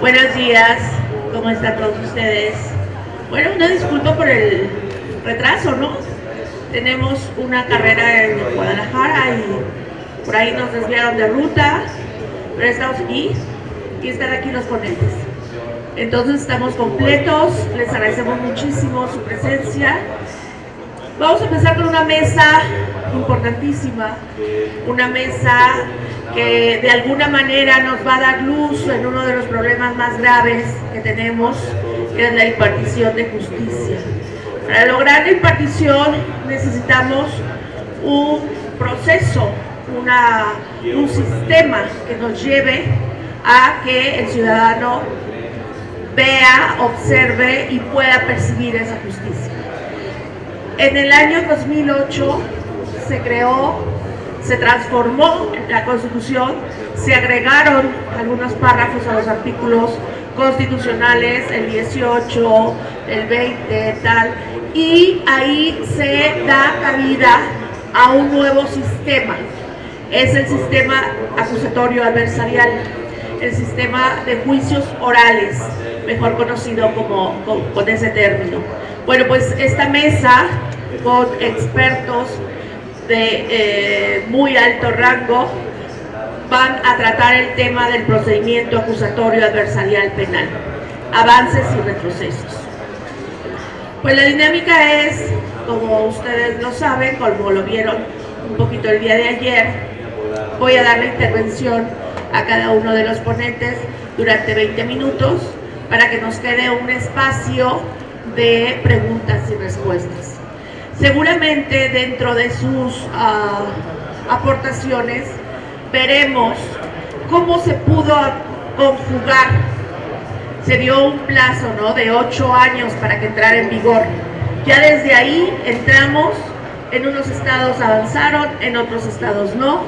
Buenos días, ¿cómo están todos ustedes? Bueno, una disculpa por el retraso, ¿no? Tenemos una carrera en Guadalajara y por ahí nos desviaron de ruta, pero estamos aquí y están aquí los ponentes. Entonces estamos completos, les agradecemos muchísimo su presencia. Vamos a empezar con una mesa importantísima, una mesa que de alguna manera nos va a dar luz en uno de los problemas más graves que tenemos, que es la impartición de justicia. Para lograr la impartición necesitamos un proceso, un sistema que nos lleve a que el ciudadano vea, observe y pueda percibir esa justicia. En el año 2008 se creó, se transformó la Constitución, se agregaron algunos párrafos a los artículos constitucionales, el 18, el 20, tal, y ahí se da cabida a un nuevo sistema. Es el sistema acusatorio adversarial, el sistema de juicios orales, mejor conocido con ese término. Bueno, pues esta mesa con expertos de muy alto rango van a tratar el tema del procedimiento acusatorio adversarial penal, avances y retrocesos. Pues la dinámica es, como ustedes lo saben, como lo vieron un poquito el día de ayer, voy a dar la intervención a cada uno de los ponentes durante 20 minutos para que nos quede un espacio de preguntas y respuestas. Seguramente dentro de sus aportaciones veremos cómo se pudo conjugar. Se dio un plazo, ¿no?, de 8 años para que entrara en vigor. Ya desde ahí entramos, en unos estados avanzaron, en otros estados no.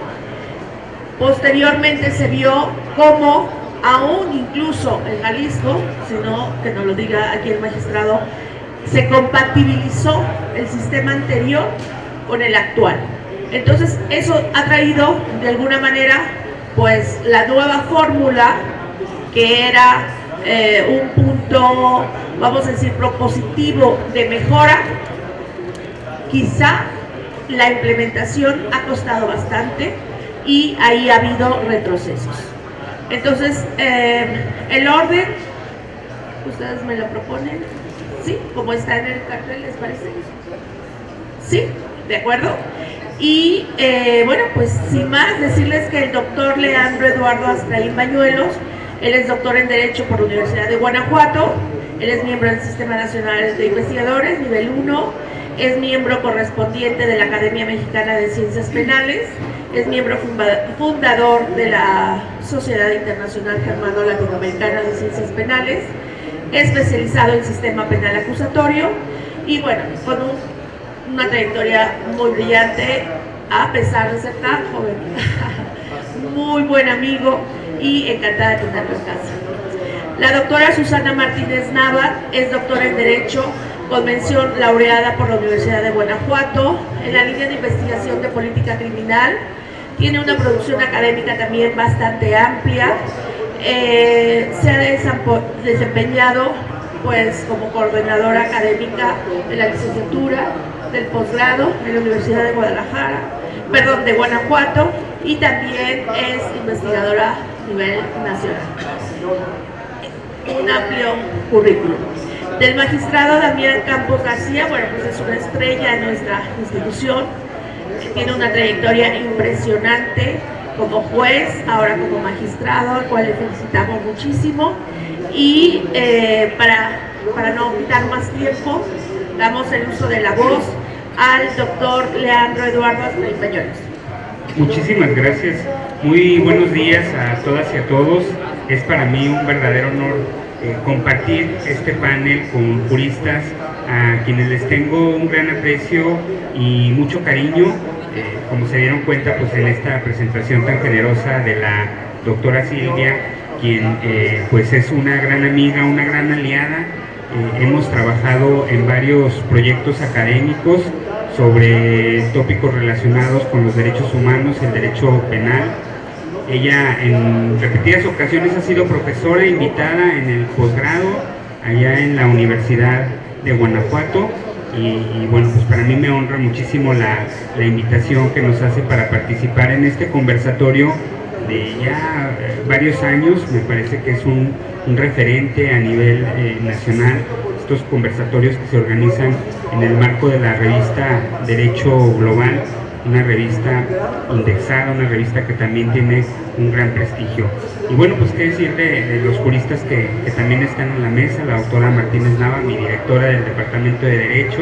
Posteriormente se vio cómo, aún incluso en Jalisco, sino que nos lo diga aquí el magistrado, se compatibilizó el sistema anterior con el actual. Entonces eso ha traído de alguna manera pues la nueva fórmula, que era un punto, vamos a decir, propositivo de mejora. Quizá la implementación ha costado bastante y ahí ha habido retrocesos. Entonces el orden, ustedes me lo proponen, ¿sí? Como está en el cartel, ¿les parece? ¿Sí? ¿De acuerdo? Y bueno, pues sin más, decirles que el doctor Leandro Eduardo Astraín Bañuelos, él es doctor en Derecho por la Universidad de Guanajuato, él es miembro del Sistema Nacional de Investigadores, nivel 1, es miembro correspondiente de la Academia Mexicana de Ciencias Penales, es miembro fundador de la Sociedad Internacional Germano-Latinoamericana de Ciencias Penales, especializado en sistema penal acusatorio y bueno, con una trayectoria muy brillante a pesar de ser tan joven. Muy buen amigo y encantada de tenerlo en casa. La doctora Susana Martínez Nava es doctora en Derecho con mención laureada por la Universidad de Guanajuato en la línea de investigación de política criminal. Tiene una producción académica también bastante amplia. Se ha desempeñado pues como coordinadora académica de la licenciatura, del posgrado en la Universidad de de Guanajuato, y también es investigadora a nivel nacional. Un amplio currículum. Del magistrado Damián Campos García, bueno, pues es una estrella en nuestra institución, tiene una trayectoria impresionante como juez, ahora como magistrado, al cual le felicitamos muchísimo. Y para no quitar más tiempo, damos el uso de la voz al doctor Leandro Eduardo Astraín Bañuelos. Muchísimas gracias. Muy buenos días a todas y a todos. Es para mí un verdadero honor compartir este panel con juristas a quienes les tengo un gran aprecio y mucho cariño. Como se dieron cuenta, pues en esta presentación tan generosa de la doctora Silvia, quien pues es una gran amiga, una gran aliada. Hemos trabajado en varios proyectos académicos sobre tópicos relacionados con los derechos humanos, el derecho penal, Ella en repetidas ocasiones ha sido profesora invitada en el posgrado allá en la Universidad de Guanajuato y bueno, pues para mí me honra muchísimo la invitación que nos hace para participar en este conversatorio de ya varios años. Me parece que es un referente a nivel nacional, estos conversatorios que se organizan en el marco de la revista Derecho Global, una revista indexada, una revista que también tiene un gran prestigio. Y bueno, pues qué decir de los juristas que también están en la mesa, la doctora Martínez Nava, mi directora del Departamento de Derecho,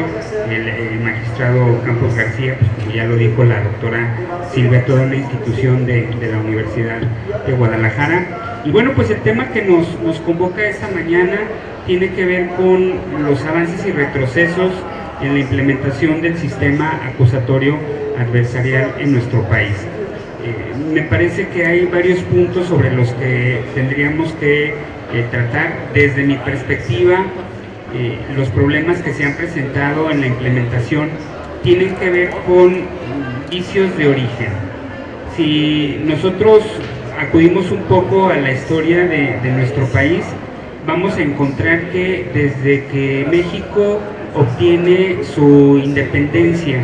el magistrado Campos García, pues como ya lo dijo la doctora Silvia, toda una institución de la Universidad de Guadalajara. Y bueno, pues el tema que nos convoca esta mañana tiene que ver con los avances y retrocesos en la implementación del sistema acusatorio adversarial en nuestro país. Me parece que hay varios puntos sobre los que tendríamos que tratar. Desde mi perspectiva, los problemas que se han presentado en la implementación tienen que ver con vicios de origen. Si nosotros acudimos un poco a la historia de nuestro país, vamos a encontrar que desde que México obtiene su independencia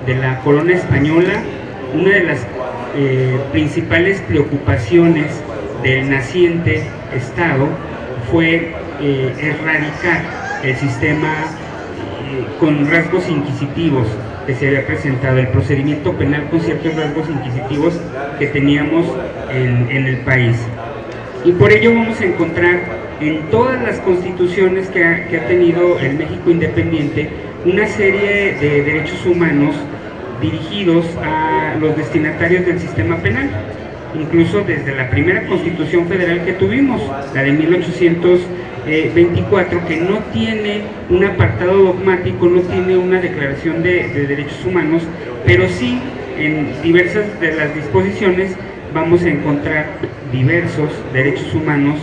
de la corona española, una de las principales preocupaciones del naciente Estado fue erradicar el sistema con rasgos inquisitivos que se había presentado, el procedimiento penal con ciertos rasgos inquisitivos que teníamos en el país. Y por ello vamos a encontrar en todas las constituciones que ha tenido el México independiente una serie de derechos humanos dirigidos a los destinatarios del sistema penal, incluso desde la primera Constitución Federal que tuvimos, la de 1824, que no tiene un apartado dogmático, no tiene una declaración de derechos humanos, pero sí en diversas de las disposiciones vamos a encontrar diversos derechos humanos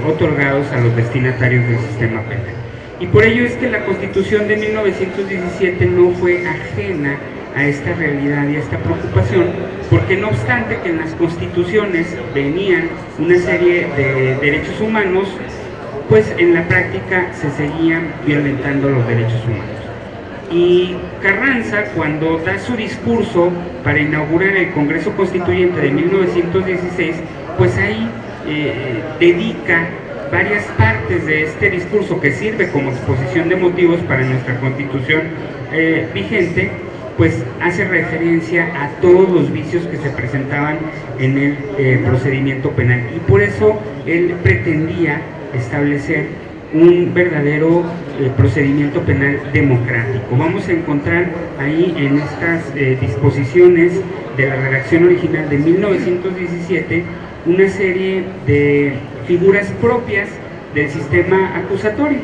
otorgados a los destinatarios del sistema penal. Y por ello es que la Constitución de 1917 no fue ajena a esta realidad y a esta preocupación, porque no obstante que en las constituciones venían una serie de derechos humanos, pues en la práctica se seguían violentando los derechos humanos. Y Carranza, cuando da su discurso para inaugurar el Congreso Constituyente de 1916, pues ahí dedica varias partes de este discurso que sirve como exposición de motivos para nuestra Constitución vigente, pues hace referencia a todos los vicios que se presentaban en el procedimiento penal, y por eso él pretendía establecer un verdadero procedimiento penal democrático. Vamos a encontrar ahí en estas disposiciones de la redacción original de 1917 una serie de figuras propias del sistema acusatorio,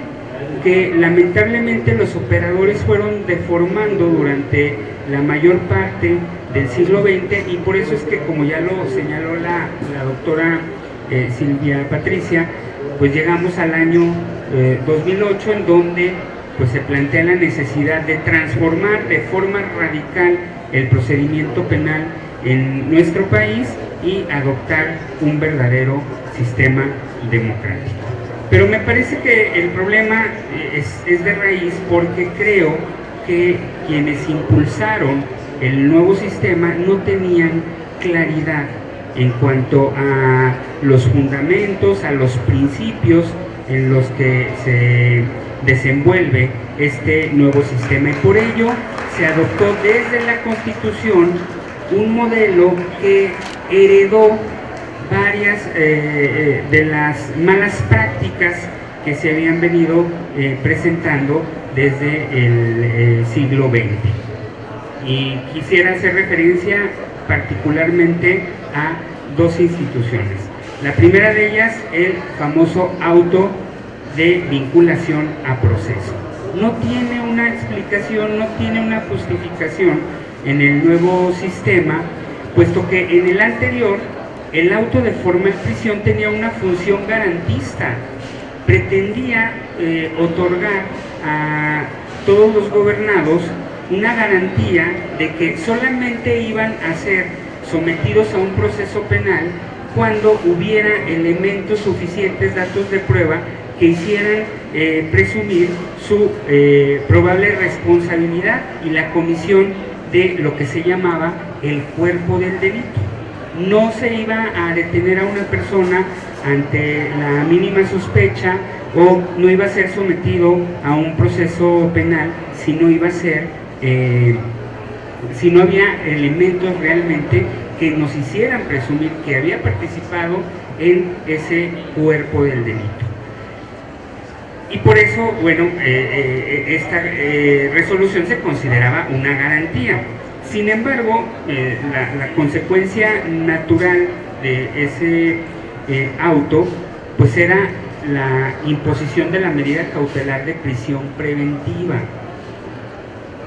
que lamentablemente los operadores fueron deformando durante la mayor parte del siglo XX, y por eso es que, como ya lo señaló la doctora Silvia Patricia, pues llegamos al año 2008, en donde pues se plantea la necesidad de transformar de forma radical el procedimiento penal en nuestro país y adoptar un verdadero sistema democrático. Pero me parece que el problema es de raíz, porque creo que quienes impulsaron el nuevo sistema no tenían claridad en cuanto a los fundamentos, a los principios en los que se desenvuelve este nuevo sistema, y por ello se adoptó desde la Constitución un modelo que heredó varias de las malas prácticas que se habían venido presentando desde el siglo XX. Y quisiera hacer referencia particularmente a dos instituciones. La primera de ellas, el famoso auto de vinculación a proceso. No tiene una explicación, no tiene una justificación en el nuevo sistema, puesto que en el anterior el auto de formal prisión tenía una función garantista, pretendía otorgar a todos los gobernados una garantía de que solamente iban a ser sometidos a un proceso penal cuando hubiera elementos suficientes, datos de prueba, que hicieran presumir su probable responsabilidad y la comisión de lo que se llamaba el cuerpo del delito. No se iba a detener a una persona ante la mínima sospecha o no iba a ser sometido a un proceso penal si no iba a ser, si no había elementos realmente que nos hicieran presumir que había participado en ese cuerpo del delito. Y por eso, bueno, esta resolución se consideraba una garantía. Sin embargo, la consecuencia natural de ese auto, pues era la imposición de la medida cautelar de prisión preventiva.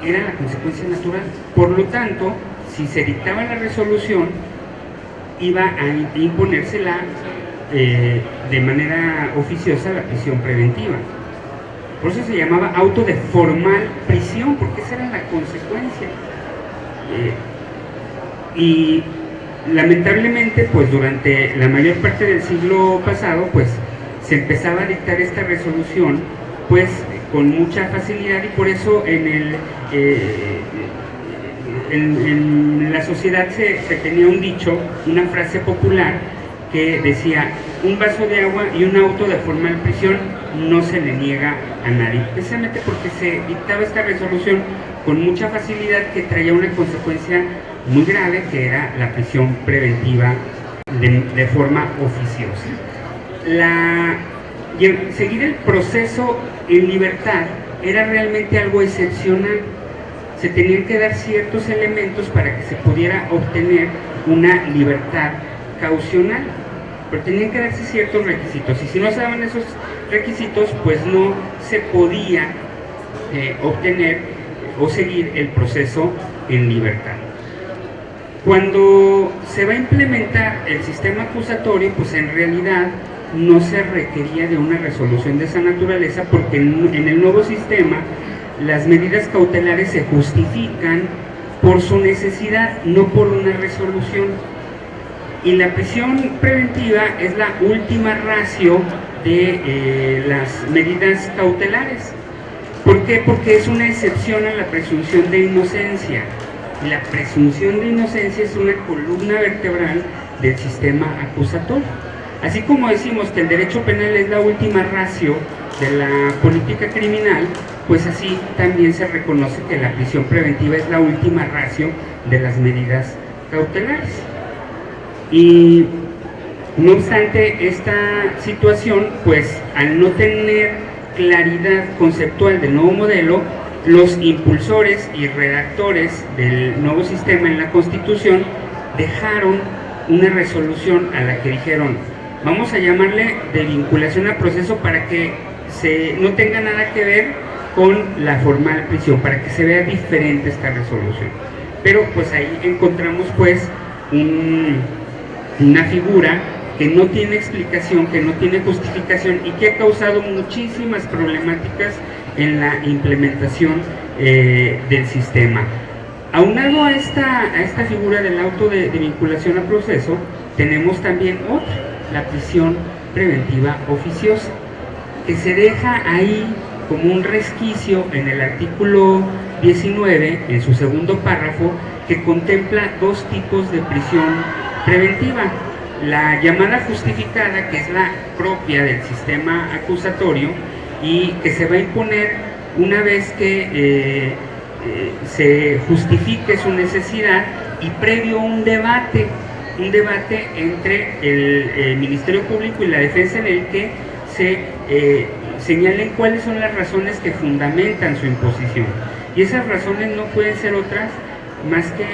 Era la consecuencia natural. Por lo tanto, si se dictaba la resolución, iba a imponérsela de manera oficiosa la prisión preventiva. Por eso se llamaba auto de formal prisión, porque esa era la consecuencia. Y lamentablemente, pues durante la mayor parte del siglo pasado, pues se empezaba a dictar esta resolución, pues con mucha facilidad, y por eso en la sociedad se tenía un dicho, una frase popular que decía: un vaso de agua y un auto de formal prisión no se le niega a nadie, precisamente porque se dictaba esta resolución con mucha facilidad, que traía una consecuencia muy grave, que era la prisión preventiva de forma oficiosa. Seguir el proceso en libertad era realmente algo excepcional. Se tenían que dar ciertos elementos para que se pudiera obtener una libertad caucional, pero tenían que darse ciertos requisitos, y si no se daban esos requisitos, pues no se podía obtener o seguir el proceso en libertad. Cuando se va a implementar el sistema acusatorio, pues en realidad no se requería de una resolución de esa naturaleza, porque en el nuevo sistema las medidas cautelares se justifican por su necesidad, no por una resolución. Y la prisión preventiva es la última ratio de las medidas cautelares. ¿Por qué? Porque es una excepción a la presunción de inocencia. Y la presunción de inocencia es una columna vertebral del sistema acusatorio. Así como decimos que el derecho penal es la última ratio de la política criminal, pues así también se reconoce que la prisión preventiva es la última ratio de las medidas cautelares. Y no obstante esta situación, pues al no tener claridad conceptual del nuevo modelo, los impulsores y redactores del nuevo sistema en la Constitución dejaron una resolución a la que dijeron: vamos a llamarle de vinculación a proceso, para que no tenga nada que ver con la formal prisión, para que se vea diferente esta resolución. Pero pues ahí encontramos pues una figura que no tiene explicación, que no tiene justificación, y que ha causado muchísimas problemáticas en la implementación del sistema. Aunado a esta figura del auto de vinculación a proceso, tenemos también otra, la prisión preventiva oficiosa, que se deja ahí como un resquicio en el artículo 19, en su segundo párrafo, que contempla dos tipos de prisión preventiva: la llamada justificada, que es la propia del sistema acusatorio y que se va a imponer una vez que se justifique su necesidad y previo un debate entre el Ministerio Público y la defensa, en el que se señalen cuáles son las razones que fundamentan su imposición. Y esas razones no pueden ser otras más que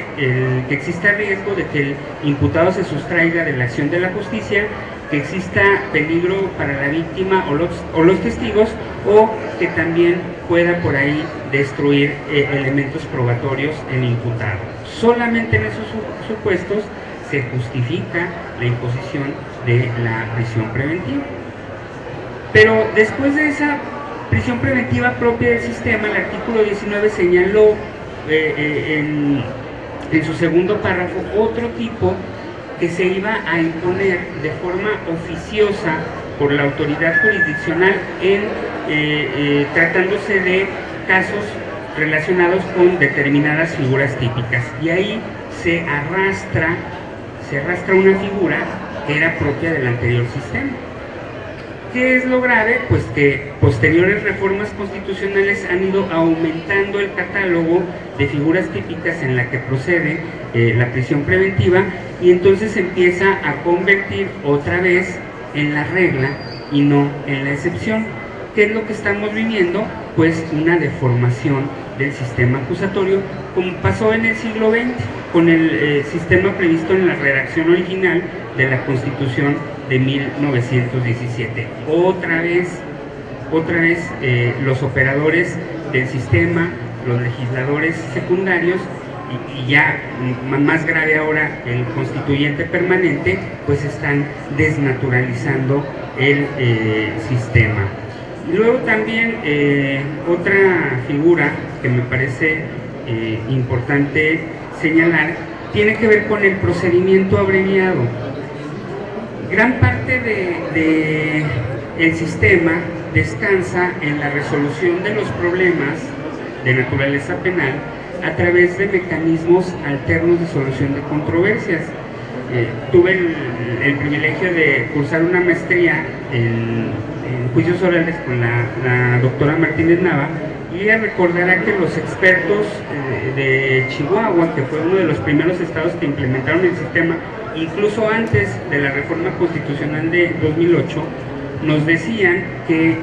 que exista riesgo de que el imputado se sustraiga de la acción de la justicia, que exista peligro para la víctima o los testigos, o que también pueda por ahí destruir elementos probatorios en imputado. Solamente en esos supuestos se justifica la imposición de la prisión preventiva. Pero después de esa prisión preventiva propia del sistema, el artículo 19 señaló en su segundo párrafo, otro tipo que se iba a imponer de forma oficiosa por la autoridad jurisdiccional tratándose de casos relacionados con determinadas figuras típicas. Y ahí se arrastra una figura que era propia del anterior sistema. ¿Qué es lo grave? Pues que posteriores reformas constitucionales han ido aumentando el catálogo de figuras típicas en la que procede la prisión preventiva, y entonces se empieza a convertir otra vez en la regla y no en la excepción. ¿Qué es lo que estamos viviendo? Pues una deformación del sistema acusatorio, como pasó en el siglo XX con el sistema previsto en la redacción original de la Constitución de 1917. Otra vez los operadores del sistema, los legisladores secundarios y ya más grave ahora el constituyente permanente, pues están desnaturalizando el sistema. Y luego también otra figura que me parece importante señalar tiene que ver con el procedimiento abreviado. Gran parte del sistema descansa en la resolución de los problemas de naturaleza penal a través de mecanismos alternos de solución de controversias. Tuve el privilegio de cursar una maestría en juicios orales con la doctora Martínez Nava, y ella recordará que los expertos de Chihuahua, que fue uno de los primeros estados que implementaron el sistema, incluso antes de la reforma constitucional de 2008, nos decían que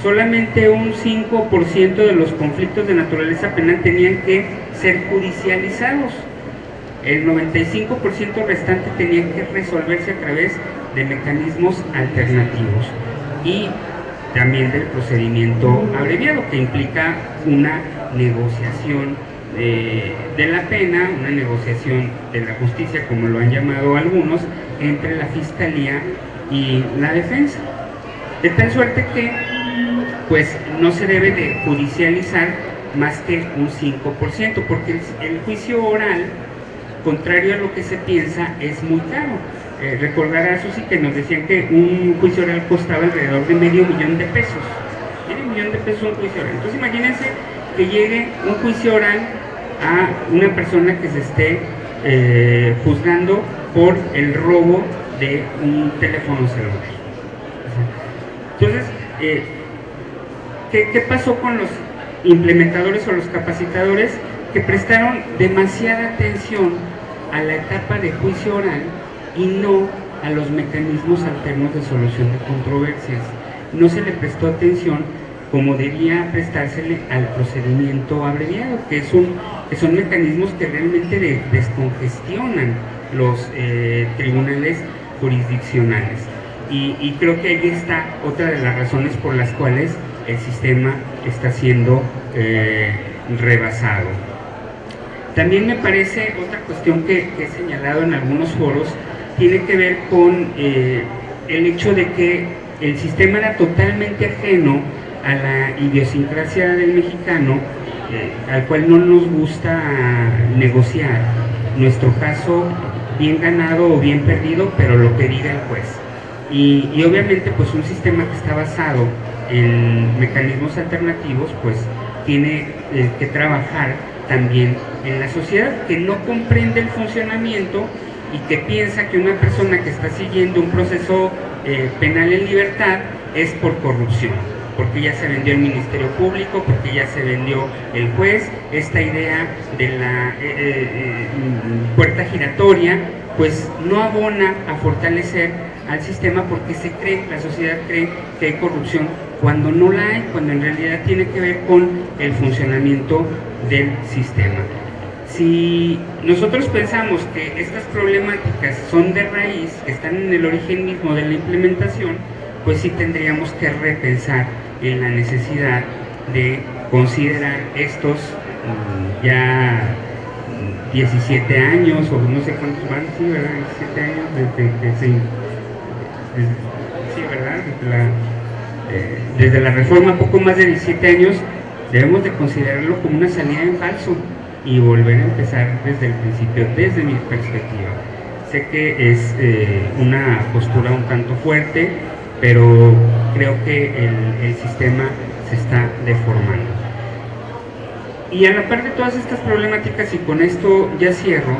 solamente un 5% de los conflictos de naturaleza penal tenían que ser judicializados. El 95% restante tenía que resolverse a través de mecanismos alternativos y también del procedimiento abreviado, que implica una negociación de la pena, una negociación de la justicia, como lo han llamado algunos, entre la Fiscalía y la defensa. De tal suerte que pues no se debe de judicializar más que un 5%, porque el juicio oral, contrario a lo que se piensa, es muy caro. Recordará, Susi, que nos decían que un juicio oral costaba alrededor de $500,000 pesos. $500,000 un juicio oral. Entonces imagínense que llegue un juicio oral a una persona que se esté juzgando por el robo de un teléfono celular. Entonces, ¿qué pasó con los implementadores o los capacitadores? Que prestaron demasiada atención a la etapa de juicio oral y no a los mecanismos alternos de solución de controversias. No se le prestó atención como debía prestársele al procedimiento abreviado, que son mecanismos que realmente descongestionan los tribunales jurisdiccionales. Y creo que ahí está otra de las razones por las cuales el sistema está siendo rebasado. También me parece otra cuestión que he señalado en algunos foros, tiene que ver con el hecho de que el sistema era totalmente ajeno a la idiosincrasia del mexicano, al cual no nos gusta negociar nuestro caso bien ganado o bien perdido, pero lo que diga el juez. Y obviamente pues un sistema que está basado en mecanismos alternativos pues tiene que trabajar también en la sociedad, que no comprende el funcionamiento y que piensa que una persona que está siguiendo un proceso penal en libertad es por corrupción, porque ya se vendió el Ministerio Público, porque ya se vendió el juez. Esta idea de la puerta giratoria pues no abona a fortalecer al sistema, porque la sociedad cree que hay corrupción cuando no la hay, cuando en realidad tiene que ver con el funcionamiento del sistema. Si nosotros pensamos que estas problemáticas son de raíz, que están en el origen mismo de la implementación, pues sí tendríamos que repensar en la necesidad de considerar estos ya 17 años, o no sé cuántos van, sí, ¿verdad? 17 años sí, ¿verdad? Desde la reforma, poco más de 17 años, debemos de considerarlo como una salida en falso. y volver a empezar desde el principio, desde mi perspectiva. Sé que es una postura un tanto fuerte, pero creo que el sistema se está deformando. Y a la par de todas estas problemáticas, y con esto ya cierro,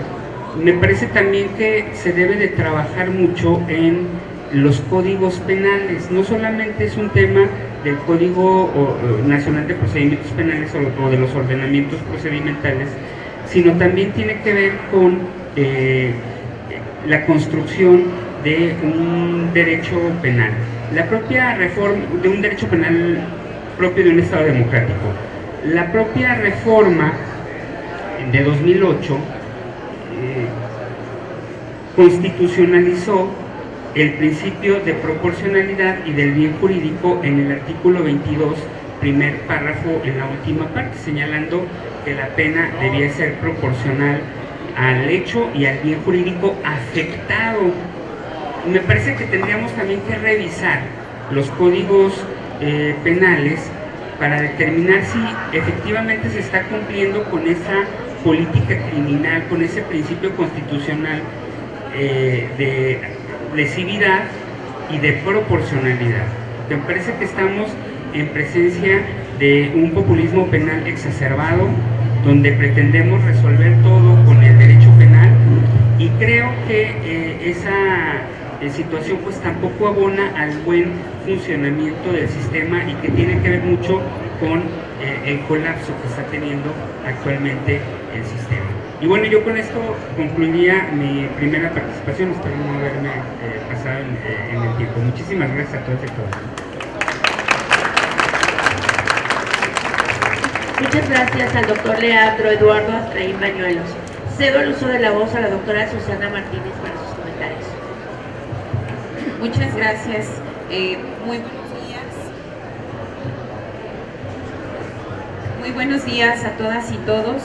me parece también que se debe de trabajar mucho en los códigos penales. No solamente es un tema del Código Nacional de Procedimientos Penales o de los ordenamientos procedimentales, sino también tiene que ver con la construcción de un derecho penal. La propia reforma de un derecho penal propio de un Estado democrático. La propia reforma de 2008 constitucionalizó el principio de proporcionalidad y del bien jurídico en el artículo 22, primer párrafo en la última parte, señalando que la pena debía ser proporcional al hecho y al bien jurídico afectado. Me parece que tendríamos también que revisar los códigos penales para determinar si efectivamente se está cumpliendo con esa política criminal, con ese principio constitucional de lesividad y de proporcionalidad. Me parece que estamos en presencia de un populismo penal exacerbado, donde pretendemos resolver todo con el derecho penal, y creo que esa situación pues tampoco abona al buen funcionamiento del sistema, y que tiene que ver mucho con el colapso que está teniendo actualmente el sistema. Y bueno, yo con esto concluiría mi primera participación. Espero no haberme pasado en el tiempo. Muchísimas gracias a todos y a todas. Muchas gracias al doctor Leandro Eduardo Astraín Bañuelos. Cedo el uso de la voz a la doctora Susana Martínez para sus comentarios. Muchas gracias. Muy buenos días. Muy buenos días a todas y todos.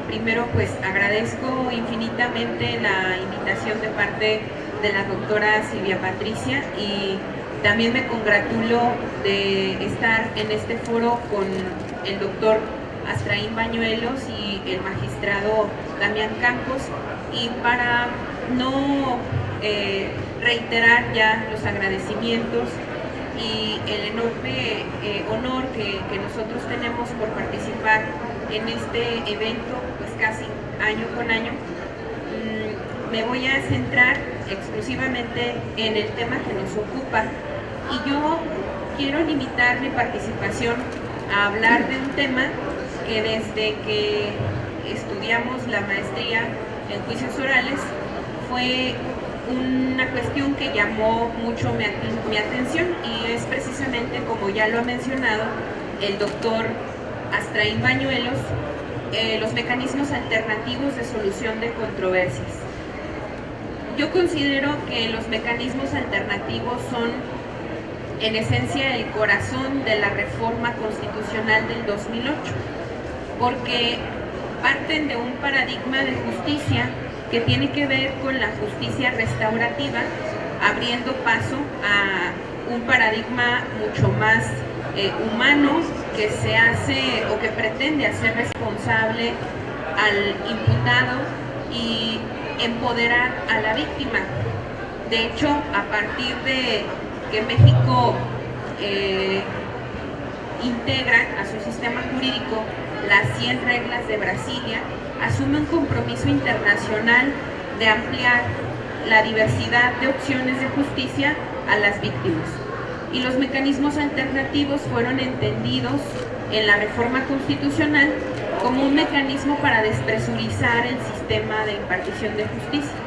Primero, pues agradezco infinitamente la invitación de parte de la doctora Silvia Patricia, y también me congratulo de estar en este foro con el doctor Astraín Bañuelos y el magistrado Damián Campos, y para no reiterar ya los agradecimientos y el enorme honor que nosotros tenemos por participar en este evento, pues casi año con año, me voy a centrar exclusivamente en el tema que nos ocupa, y yo quiero limitar mi participación a hablar de un tema que desde que estudiamos la maestría en juicios orales fue una cuestión que llamó mucho mi atención, y es precisamente, como ya lo ha mencionado el doctor Astraín Bañuelos, los mecanismos alternativos de solución de controversias. Yo considero que los mecanismos alternativos son en esencia el corazón de la reforma constitucional del 2008, porque parten de un paradigma de justicia que tiene que ver con la justicia restaurativa, abriendo paso a un paradigma mucho más humano, que se hace o que pretende hacer responsable al imputado y empoderar a la víctima. De hecho, a partir de que México integra a su sistema jurídico las 100 reglas de Brasilia, asume un compromiso internacional de ampliar la diversidad de opciones de justicia a las víctimas. Y los mecanismos alternativos fueron entendidos en la reforma constitucional como un mecanismo para despresurizar el sistema de impartición de justicia,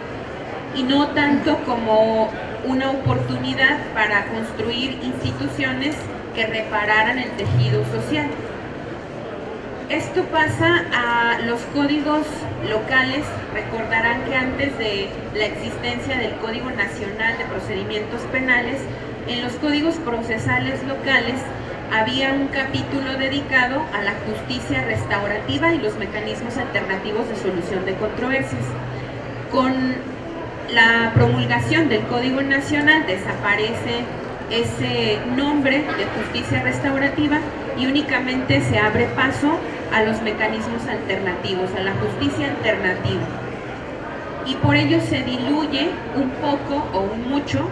y no tanto como una oportunidad para construir instituciones que repararan el tejido social. Esto pasa a los códigos locales. Recordarán que antes de la existencia del Código Nacional de Procedimientos Penales, en los códigos procesales locales había un capítulo dedicado a la justicia restaurativa y los mecanismos alternativos de solución de controversias. Con la promulgación del Código Nacional desaparece ese nombre de justicia restaurativa y únicamente se abre paso a los mecanismos alternativos, a la justicia alternativa. Y por ello se diluye un poco o un mucho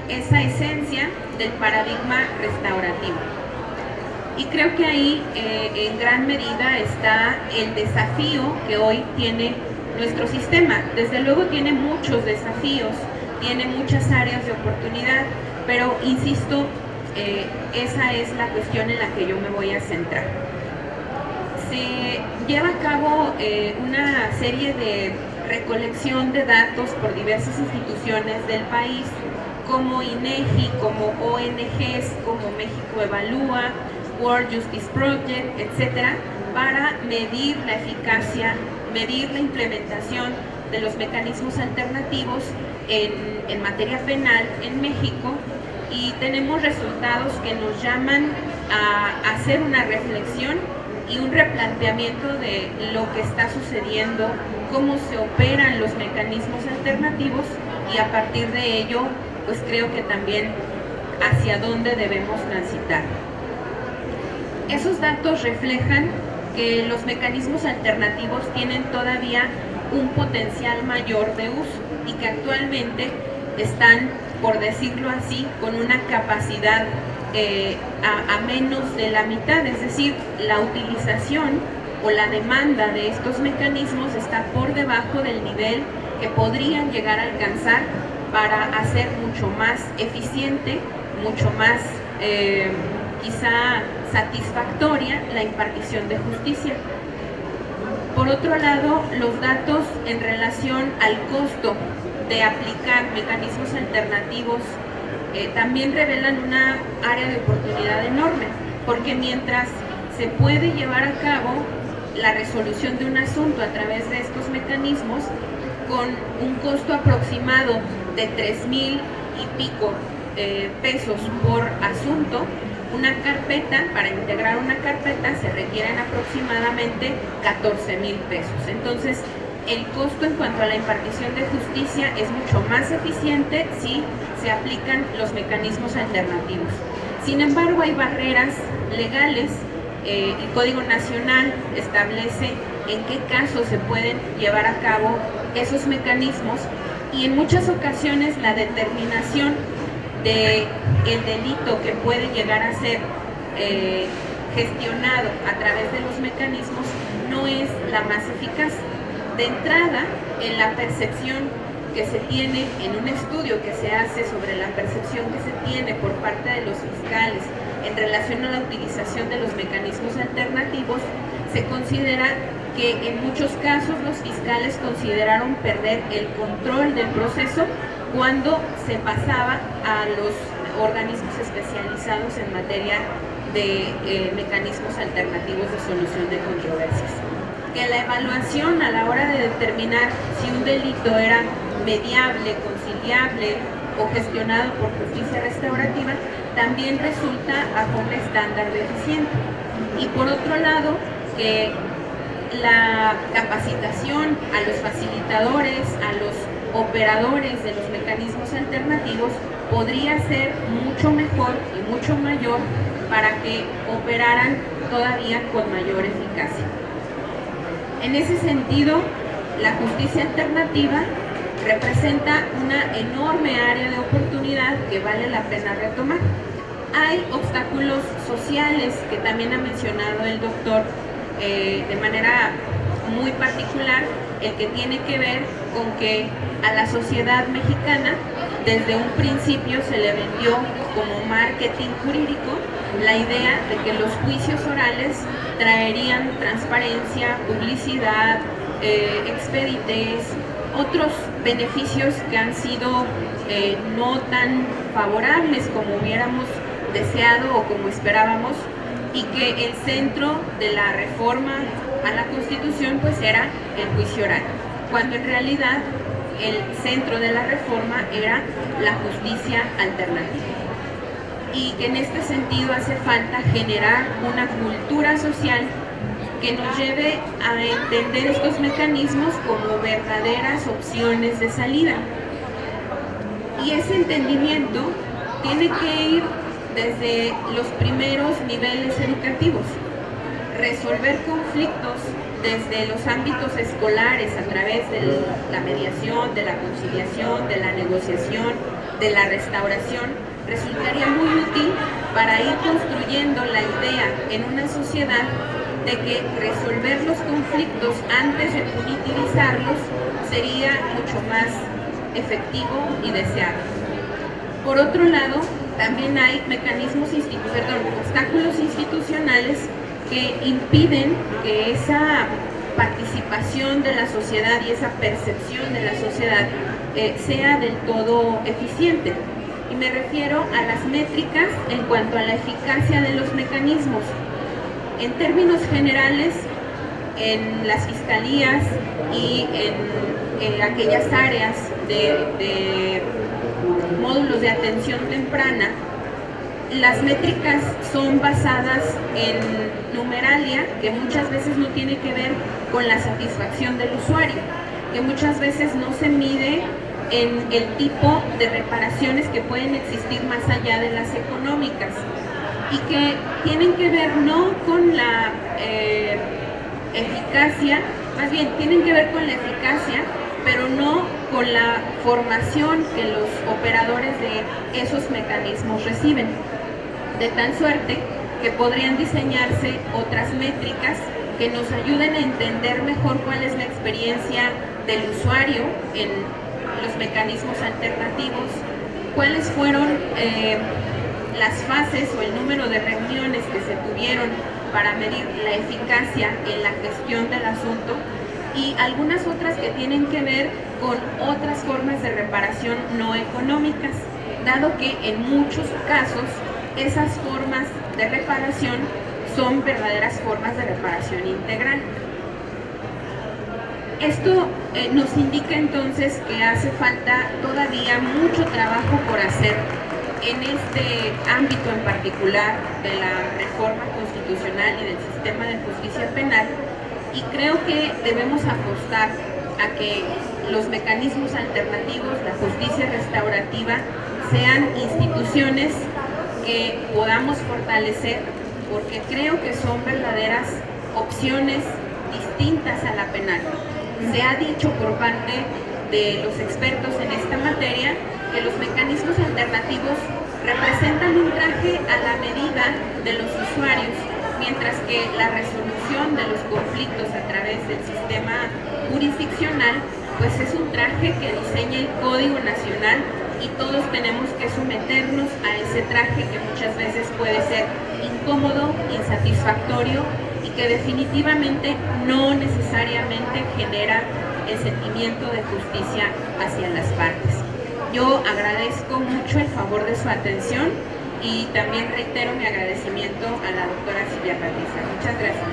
esa esencia del paradigma restaurativo. Y creo que ahí en gran medida está el desafío que hoy tiene nuestro sistema. Desde luego tiene muchos desafíos, tiene muchas áreas de oportunidad, pero insisto, esa es la cuestión en la que yo me voy a centrar. Se lleva a cabo una serie de recolección de datos por diversas instituciones del país, como INEGI, como ONGs, como México Evalúa, World Justice Project, etcétera, para medir la eficacia, medir la implementación de los mecanismos alternativos en materia penal en México, y tenemos resultados que nos llaman a hacer una reflexión y un replanteamiento de lo que está sucediendo, cómo se operan los mecanismos alternativos, y a partir de ello, pues creo que también hacia dónde debemos transitar. Esos datos reflejan que los mecanismos alternativos tienen todavía un potencial mayor de uso y que actualmente están, por decirlo así, con una capacidad a menos de la mitad, es decir, la utilización o la demanda de estos mecanismos está por debajo del nivel que podrían llegar a alcanzar para hacer mucho más eficiente, mucho más quizá satisfactoria la impartición de justicia. Por otro lado, los datos en relación al costo de aplicar mecanismos alternativos también revelan una área de oportunidad enorme, porque mientras se puede llevar a cabo la resolución de un asunto a través de estos mecanismos con un costo aproximado de 3,000 y pico pesos por asunto, una carpeta, para integrar una carpeta se requieren aproximadamente 14,000 pesos. Entonces, el costo en cuanto a la impartición de justicia es mucho más eficiente si se aplican los mecanismos alternativos. Sin embargo, hay barreras legales. El Código Nacional establece en qué casos se pueden llevar a cabo esos mecanismos, y en muchas ocasiones la determinación del delito que puede llegar a ser gestionado a través de los mecanismos no es la más eficaz. De entrada, en la percepción que se tiene, en un estudio que se hace sobre la percepción que se tiene por parte de los fiscales en relación a la utilización de los mecanismos alternativos, se considera que en muchos casos los fiscales consideraron perder el control del proceso cuando se pasaba a los organismos especializados en materia de mecanismos alternativos de solución de controversias. Que la evaluación a la hora de determinar si un delito era mediable, conciliable o gestionado por justicia restaurativa también resulta bajo un estándar deficiente. Y por otro lado, que la capacitación a los facilitadores, a los operadores de los mecanismos alternativos podría ser mucho mejor y mucho mayor para que operaran todavía con mayor eficacia. En ese sentido, la justicia alternativa representa una enorme área de oportunidad que vale la pena retomar. Hay obstáculos sociales que también ha mencionado el doctor de manera muy particular, el que tiene que ver con que a la sociedad mexicana desde un principio se le vendió como marketing jurídico la idea de que los juicios orales traerían transparencia, publicidad, expeditez, otros beneficios que han sido no tan favorables como hubiéramos deseado o como esperábamos, y que el centro de la reforma a la Constitución pues era el juicio oral, cuando en realidad el centro de la reforma era la justicia alternativa. Y que en este sentido hace falta generar una cultura social que nos lleve a entender estos mecanismos como verdaderas opciones de salida. Y ese entendimiento tiene que ir desde los primeros niveles educativos. resolver conflictos desde los ámbitos escolares a través de la mediación, de la conciliación, de la negociación, de la restauración, resultaría muy útil para ir construyendo la idea en una sociedad de que resolver los conflictos antes de punitivizarlos sería mucho más efectivo y deseado. Por otro lado, también hay obstáculos institucionales que impiden que esa participación de la sociedad y esa percepción de la sociedad sea del todo eficiente. Y me refiero a las métricas en cuanto a la eficacia de los mecanismos. En términos generales, en las fiscalías y en aquellas áreas de módulos de atención temprana, las métricas son basadas en numeralia, que muchas veces no tiene que ver con la satisfacción del usuario, que muchas veces no se mide en el tipo de reparaciones que pueden existir más allá de las económicas y que tienen que ver no con la eficacia, más bien tienen que ver con la eficacia, pero no con la formación que los operadores de esos mecanismos reciben, de tal suerte que podrían diseñarse otras métricas que nos ayuden a entender mejor cuál es la experiencia del usuario en los mecanismos alternativos, cuáles fueron las fases o el número de reuniones que se tuvieron para medir la eficacia en la gestión del asunto, y algunas otras que tienen que ver con otras formas de reparación no económicas, dado que en muchos casos esas formas de reparación son verdaderas formas de reparación integral. Esto nos indica entonces que hace falta todavía mucho trabajo por hacer en este ámbito en particular de la reforma constitucional y del sistema de justicia penal, y creo que debemos apostar a que los mecanismos alternativos, la justicia restaurativa, sean instituciones que podamos fortalecer, porque creo que son verdaderas opciones distintas a la penal. Se ha dicho por parte de los expertos en esta materia que los mecanismos alternativos representan un traje a la medida de los usuarios, mientras que la resolución de los conflictos a través del sistema jurisdiccional pues es un traje que diseña el Código Nacional, y todos tenemos que someternos a ese traje que muchas veces puede ser incómodo, insatisfactorio y que definitivamente no necesariamente genera el sentimiento de justicia hacia las partes. Yo agradezco mucho el favor de su atención y también reitero mi agradecimiento a la doctora Silvia Patricia. Muchas gracias.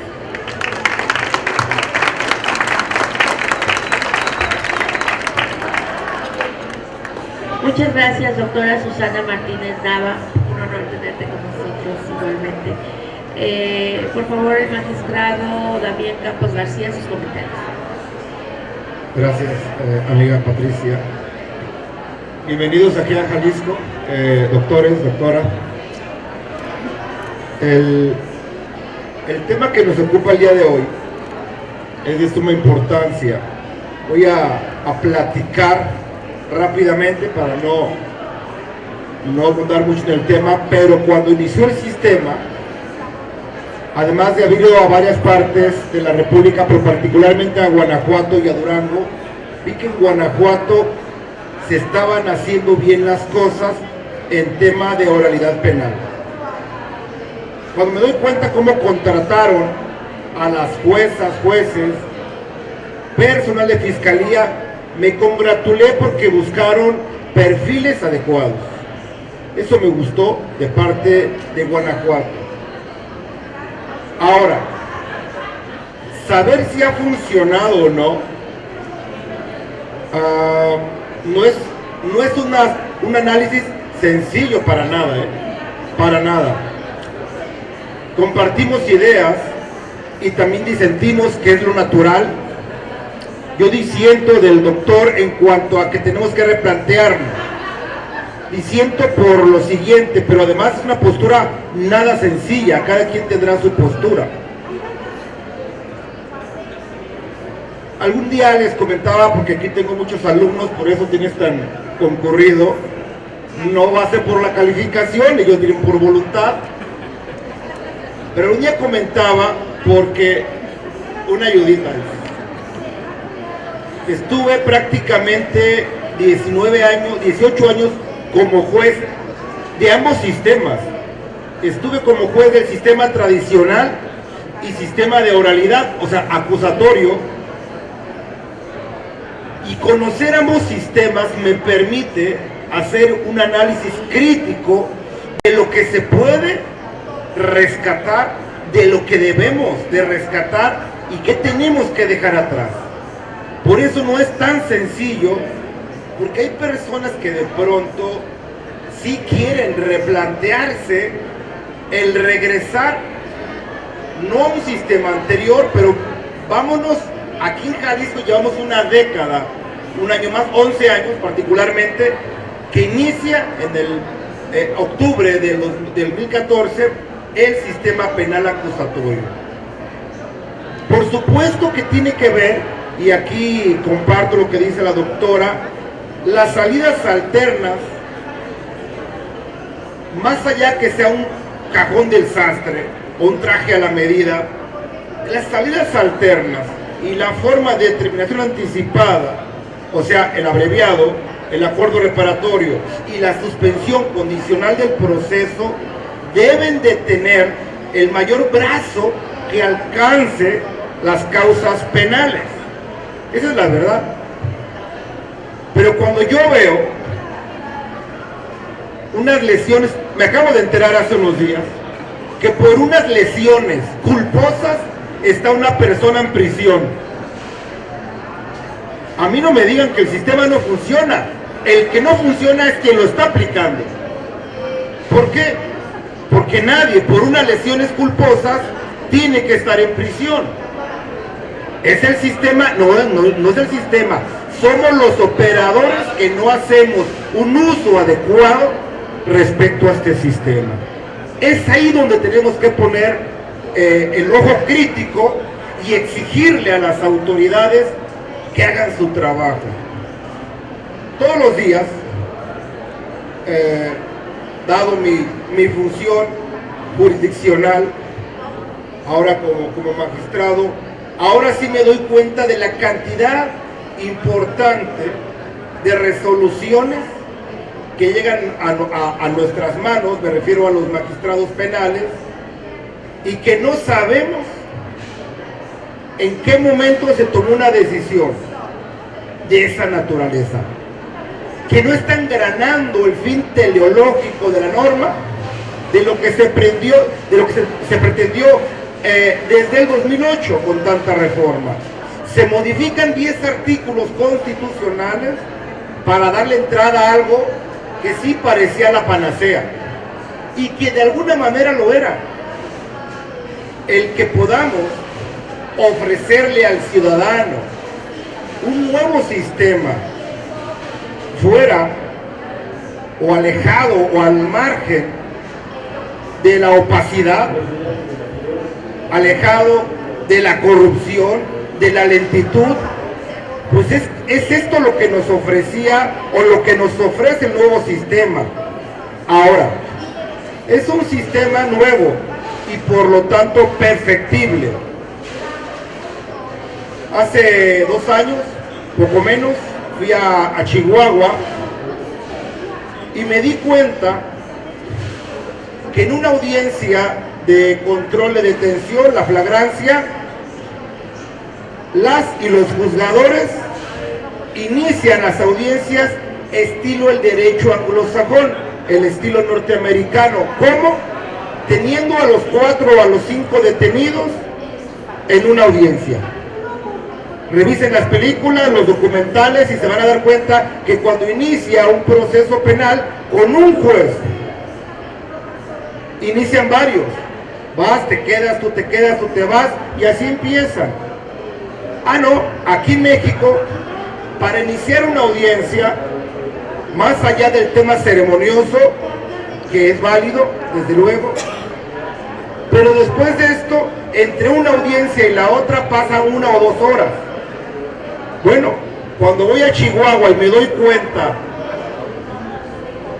Muchas gracias, doctora Susana Martínez Nava. Un honor tenerte con nosotros igualmente. Por favor, el magistrado Damián Campos García, sus comentarios. Gracias, amiga Patricia. Bienvenidos aquí a Jalisco, doctores, doctora. El tema que nos ocupa el día de hoy es de suma importancia. Voy a platicar rápidamente para no abundar mucho en el tema, pero cuando inició el sistema, además de haber ido a varias partes de la República, pero particularmente a Guanajuato y a Durango, vi que en Guanajuato se estaban haciendo bien las cosas en tema de oralidad penal. Cuando me doy cuenta cómo contrataron a las juezas, jueces, personal de fiscalía, me congratulé porque buscaron perfiles adecuados. Eso me gustó de parte de Guanajuato. Ahora, saber si ha funcionado o no, no es un análisis sencillo para nada, para nada. Compartimos ideas y también disentimos, que es lo natural. Yo disiento del doctor en cuanto a que tenemos que replantearnos. Disiento por lo siguiente, pero además es una postura nada sencilla, cada quien tendrá su postura. algún día les comentaba, porque aquí tengo muchos alumnos, por eso tienes tan concurrido, no va a ser por la calificación, ellos vienen por voluntad, pero un día comentaba, porque una ayudita, estuve prácticamente 18 años como juez de ambos sistemas. Estuve como juez del sistema tradicional y sistema de oralidad, o sea, acusatorio, y conocer ambos sistemas me permite hacer un análisis crítico de lo que se puede rescatar, de lo que debemos de rescatar y qué tenemos que dejar atrás. Por eso no es tan sencillo, porque hay personas que de pronto sí quieren replantearse el regresar, no a un sistema anterior, pero vámonos, aquí en Jalisco llevamos una década, un año más, 11 años particularmente, que inicia en el octubre del 2014 el sistema penal acusatorio. Por supuesto que tiene que ver, y aquí comparto lo que dice la doctora, las salidas alternas, más allá que sea un cajón del sastre o un traje a la medida, las salidas alternas y la forma de determinación anticipada, o sea, el abreviado, el acuerdo reparatorio y la suspensión condicional del proceso, deben de tener el mayor brazo que alcance las causas penales. Esa es la verdad. Pero cuando yo veo unas lesiones, me acabo de enterar hace unos días, que por unas lesiones culposas está una persona en prisión. A mí no me digan que el sistema no funciona. El que no funciona es quien lo está aplicando. ¿Por qué? Porque nadie por unas lesiones culposas tiene que estar en prisión. ¿Es el sistema? No es el sistema. Somos los operadores que no hacemos un uso adecuado respecto a este sistema. Es ahí donde tenemos que poner el ojo crítico y exigirle a las autoridades que hagan su trabajo. Todos los días, dado mi función jurisdiccional, ahora como magistrado, ahora sí me doy cuenta de la cantidad importante de resoluciones que llegan a nuestras manos, me refiero a los magistrados penales, y que no sabemos en qué momento se tomó una decisión de esa naturaleza, que no está engranando el fin teleológico de la norma, de lo que se pretendió desde el 2008 con tanta reforma. Se modifican 10 artículos constitucionales para darle entrada a algo que sí parecía la panacea y que de alguna manera lo era. El que podamos ofrecerle al ciudadano un nuevo sistema fuera o alejado o al margen de la opacidad, alejado de la corrupción, de la lentitud, pues es esto lo que nos ofrecía o lo que nos ofrece el nuevo sistema. Ahora, es un sistema nuevo y por lo tanto perfectible. Hace 2 años, poco menos, fui a Chihuahua y me di cuenta que en una audiencia de control de detención, la flagrancia, las y los juzgadores inician las audiencias estilo el derecho anglosajón, el estilo norteamericano. ¿Cómo? Teniendo a los 4 o a los 5 detenidos en una audiencia. Revisen las películas, los documentales y se van a dar cuenta que cuando inicia un proceso penal con un juez, inician varios. Vas, te quedas, tú te vas y así empiezan. Ah, no, aquí en México, para iniciar una audiencia, más allá del tema ceremonioso, que es válido, desde luego, pero después de esto, entre una audiencia y la otra pasan 1 o 2 horas. Bueno, cuando voy a Chihuahua y me doy cuenta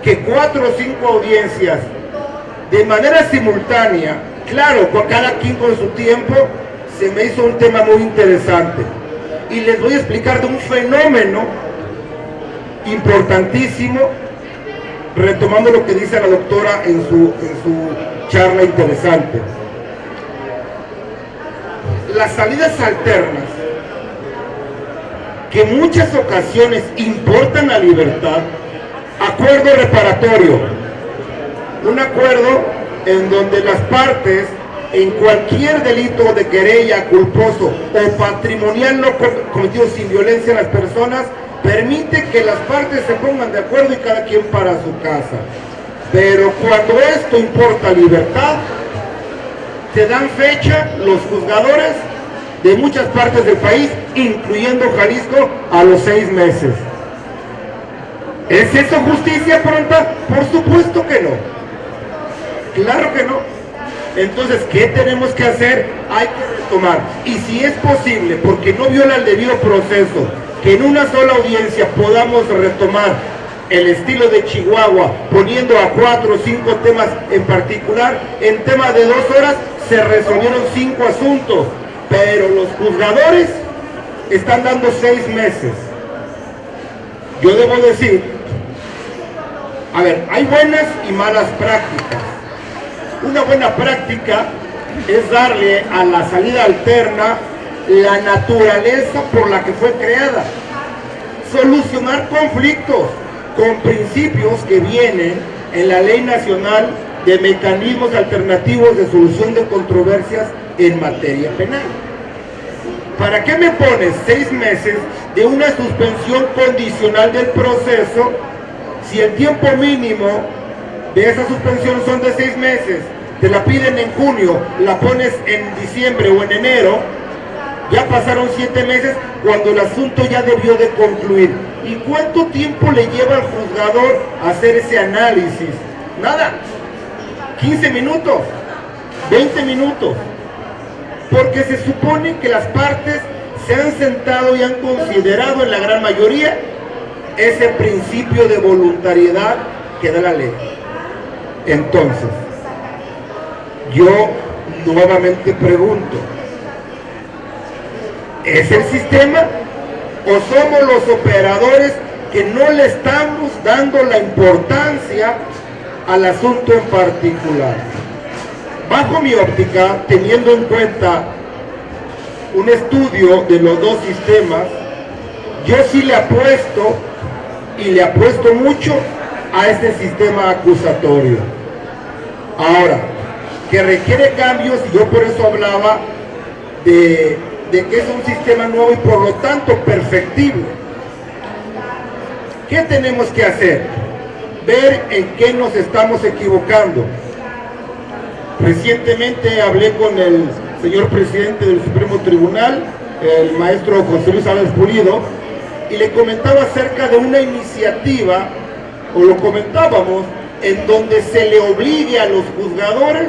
que 4 o 5 audiencias de manera simultánea, claro, con cada quien con su tiempo, se me hizo un tema muy interesante. Y les voy a explicar de un fenómeno importantísimo, retomando lo que dice la doctora en su charla interesante. Las salidas alternas, que en muchas ocasiones importan la libertad, acuerdo reparatorio, un acuerdo en donde las partes en cualquier delito de querella culposo o patrimonial no cometido sin violencia a las personas, permite que las partes se pongan de acuerdo y cada quien para su casa. Pero cuando esto importa libertad, se dan fecha los juzgadores de muchas partes del país, incluyendo Jalisco, a los 6 meses. ¿Es eso justicia pronta? Por supuesto que no. Claro que no. Entonces, ¿qué tenemos que hacer? Hay que retomar. Y si es posible, porque no viola el debido proceso, que en una sola audiencia podamos retomar el estilo de Chihuahua, poniendo a 4 o 5 temas en particular, en tema de 2 horas se resolvieron 5 asuntos, pero los juzgadores están dando 6 meses. Yo debo decir, a ver, hay buenas y malas prácticas. Una buena práctica es darle a la salida alterna la naturaleza por la que fue creada, solucionar conflictos con principios que vienen en la Ley Nacional de Mecanismos Alternativos de Solución de Controversias en Materia Penal. ¿Para qué me pones 6 meses de una suspensión condicional del proceso si el tiempo mínimo de esa suspensión son de 6 meses? Te la piden en junio, la pones en diciembre o en enero, ya pasaron 7 meses cuando el asunto ya debió de concluir. ¿Y cuánto tiempo le lleva al juzgador hacer ese análisis? Nada, 15 minutos, 20 minutos, porque se supone que las partes se han sentado y han considerado en la gran mayoría ese principio de voluntariedad que da la ley. Entonces, yo nuevamente pregunto, ¿es el sistema o somos los operadores que no le estamos dando la importancia al asunto en particular? Bajo mi óptica, teniendo en cuenta un estudio de los dos sistemas, yo sí le apuesto, y le apuesto mucho, a este sistema acusatorio. Ahora, que requiere cambios, y yo por eso hablaba de que es un sistema nuevo y por lo tanto perfectible. ¿Qué tenemos que hacer? Ver en qué nos estamos equivocando. Recientemente hablé con el señor presidente del Supremo Tribunal, el maestro José Luis Álvarez Pulido, y le comentaba acerca de una iniciativa, o lo comentábamos, en donde se le obligue a los juzgadores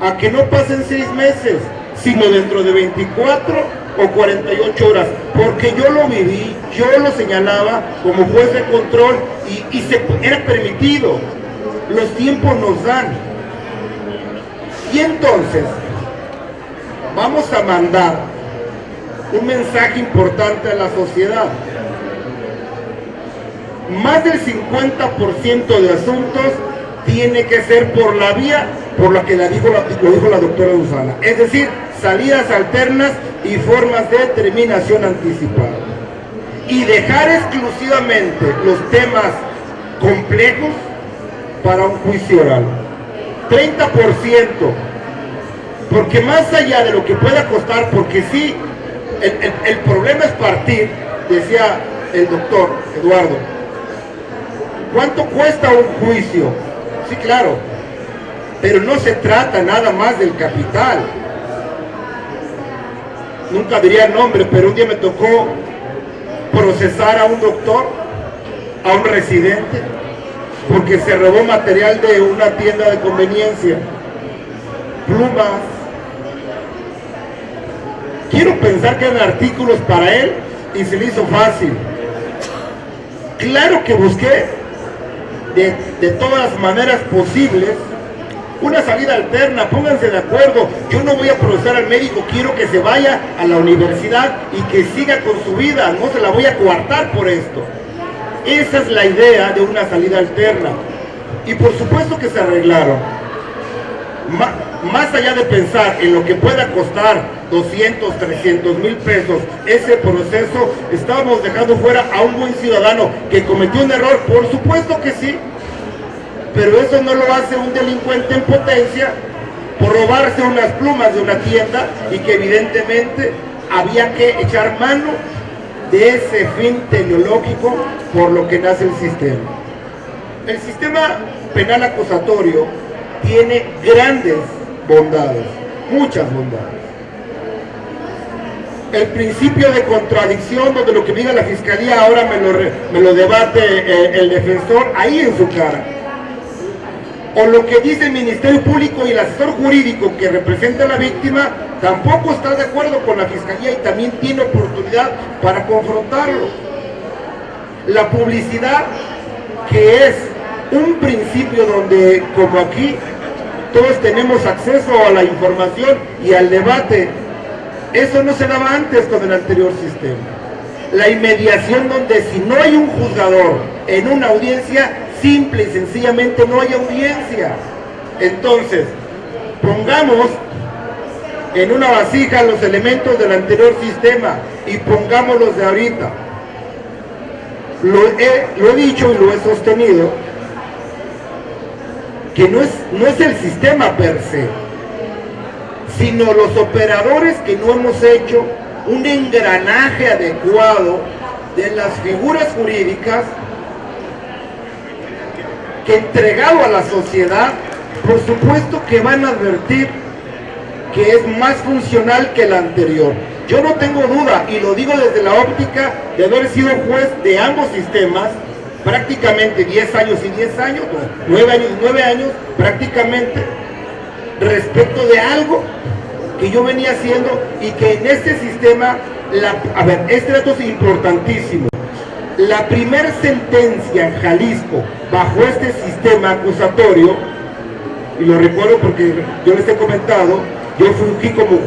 a que no pasen 6 meses, sino dentro de 24 o 48 horas, porque yo lo viví, yo lo señalaba como juez de control y era permitido, los tiempos nos dan. Y entonces, vamos a mandar un mensaje importante a la sociedad. Más del 50% de asuntos tiene que ser por la vía por la que lo dijo la doctora Susana, es decir, salidas alternas y formas de terminación anticipada, y dejar exclusivamente los temas complejos para un juicio oral. 30%, porque más allá de lo que pueda costar, porque sí, el problema es partir, decía el doctor Eduardo, ¿cuánto cuesta un juicio? Sí, claro, pero no se trata nada más del capital. Nunca diría el nombre, pero un día me tocó procesar a un doctor, a un residente, porque se robó material de una tienda de conveniencia, plumas. Quiero pensar que eran artículos para él y se le hizo fácil. Claro que busqué de todas las maneras posibles una salida alterna, pónganse de acuerdo. Yo no voy a procesar al médico, quiero que se vaya a la universidad y que siga con su vida, no se la voy a coartar por esto. Esa es la idea de una salida alterna. Y por supuesto que se arreglaron. Más allá de pensar en lo que pueda costar 200, 300 mil pesos ese proceso, estábamos dejando fuera a un buen ciudadano que cometió un error, por supuesto que sí, pero eso no lo hace un delincuente en potencia por robarse unas plumas de una tienda y que evidentemente había que echar mano de ese fin teleológico por lo que nace el sistema. El sistema penal acusatorio tiene grandes bondades, muchas bondades. El principio de contradicción, donde lo que diga la fiscalía ahora me lo debate el defensor ahí en su cara, o lo que dice el Ministerio Público y el asesor jurídico que representa a la víctima tampoco está de acuerdo con la fiscalía y también tiene oportunidad para confrontarlo. La publicidad, que es un principio donde, como aquí, todos tenemos acceso a la información y al debate, eso no se daba antes con el anterior sistema. La inmediación, donde si no hay un juzgador en una audiencia, simple y sencillamente no hay audiencia. Entonces, pongamos en una vasija los elementos del anterior sistema y pongámoslos de ahorita. Lo he dicho y lo he sostenido, que no es el sistema per se, sino los operadores que no hemos hecho un engranaje adecuado de las figuras jurídicas que, entregado a la sociedad, por supuesto que van a advertir que es más funcional que el anterior. Yo no tengo duda, y lo digo desde la óptica de haber sido juez de ambos sistemas, prácticamente 10 años y 10 años, 9 años y 9 años, prácticamente, respecto de algo que yo venía haciendo y que en este sistema, este dato es importantísimo. La primera sentencia en Jalisco bajo este sistema acusatorio, y lo recuerdo porque yo les he comentado, yo fui como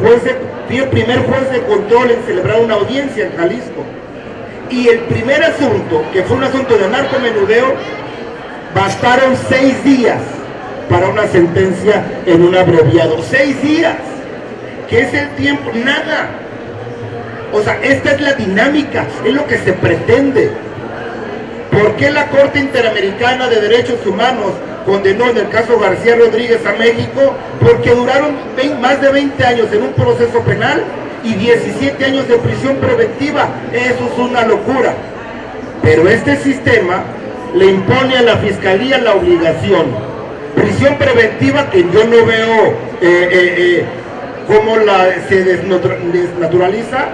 fui el primer juez de control en celebrar una audiencia en Jalisco. Y el primer asunto, que fue un asunto de narcomenudeo, bastaron 6 días para una sentencia en un abreviado. 6 días, que es el tiempo, nada. O sea, esta es la dinámica, es lo que se pretende. ¿Por qué la Corte Interamericana de Derechos Humanos condenó en el caso García Rodríguez a México? Porque duraron más de 20 años en un proceso penal y 17 años de prisión preventiva. Eso es una locura. Pero este sistema le impone a la fiscalía la obligación. Prisión preventiva, que yo no veo cómo se desnaturaliza.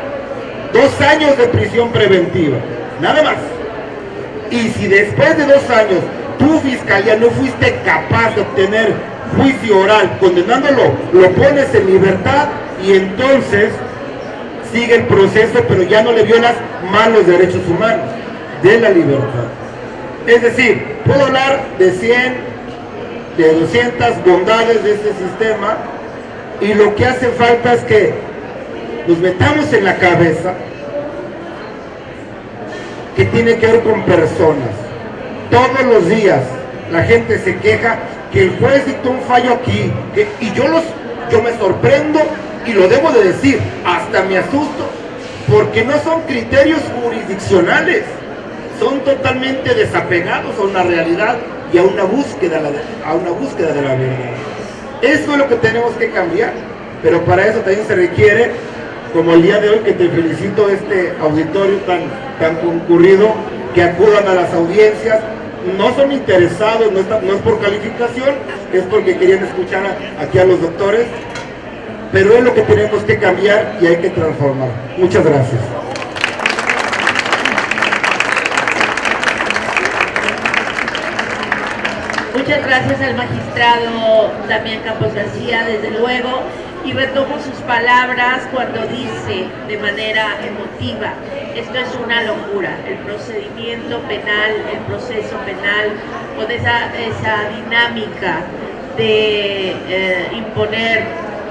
2 años de prisión preventiva, nada más. Y si después de 2 años tu fiscalía no fuiste capaz de obtener juicio oral condenándolo, lo pones en libertad y entonces sigue el proceso, pero ya no le violas más los derechos humanos de la libertad. Es decir, puedo hablar de 100, de 200 bondades de este sistema, y lo que hace falta es que nos metamos en la cabeza que tiene que ver con personas. Todos los días la gente se queja que el juez dictó un fallo aquí, y yo me sorprendo y lo debo de decir, hasta me asusto, porque no son criterios jurisdiccionales, son totalmente desapegados a una realidad y a una búsqueda de la verdad. Eso es lo que tenemos que cambiar, pero para eso también se requiere, como el día de hoy, que te felicito, este auditorio tan concurrido, que acudan a las audiencias. No son interesados, no es por calificación, es porque querían escuchar aquí a los doctores, pero es lo que tenemos que cambiar y hay que transformar. Muchas gracias. Muchas gracias al magistrado Damián Campos García, desde luego, y retomo sus palabras cuando dice de manera emotiva Esto es una locura, el procedimiento penal, el proceso penal, con esa dinámica de imponer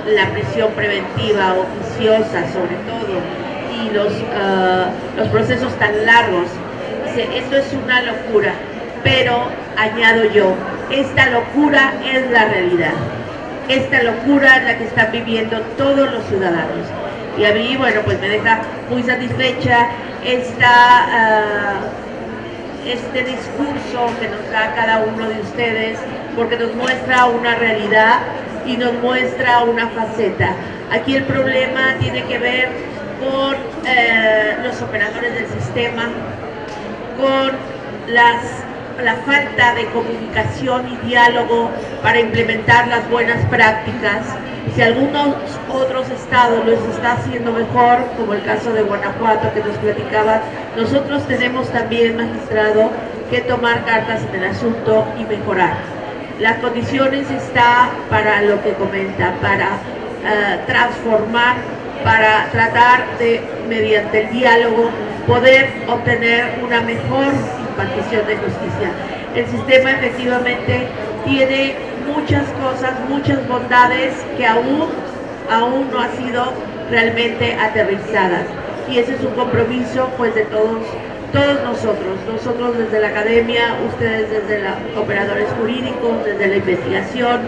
la prisión preventiva oficiosa sobre todo, y los procesos tan largos. Dice, esto es una locura, pero añado yo, esta locura es la realidad. Esta locura es la que están viviendo todos los ciudadanos. Y a mí, bueno, pues me deja muy satisfecha este discurso que nos da cada uno de ustedes, porque nos muestra una realidad y nos muestra una faceta. Aquí el problema tiene que ver con los operadores del sistema, con la falta de comunicación y diálogo para implementar las buenas prácticas. Si algunos otros estados lo está haciendo mejor, como el caso de Guanajuato que nos platicaban, nosotros tenemos también, magistrado, que tomar cartas en el asunto y mejorar. Las condiciones está para lo que comenta, para transformar, para tratar de, mediante el diálogo, poder obtener una mejor impartición de justicia. El sistema efectivamente tiene muchas cosas, muchas bondades que aún no han sido realmente aterrizadas. Y ese es un compromiso pues de todos nosotros desde la academia, ustedes desde los operadores jurídicos, desde la investigación.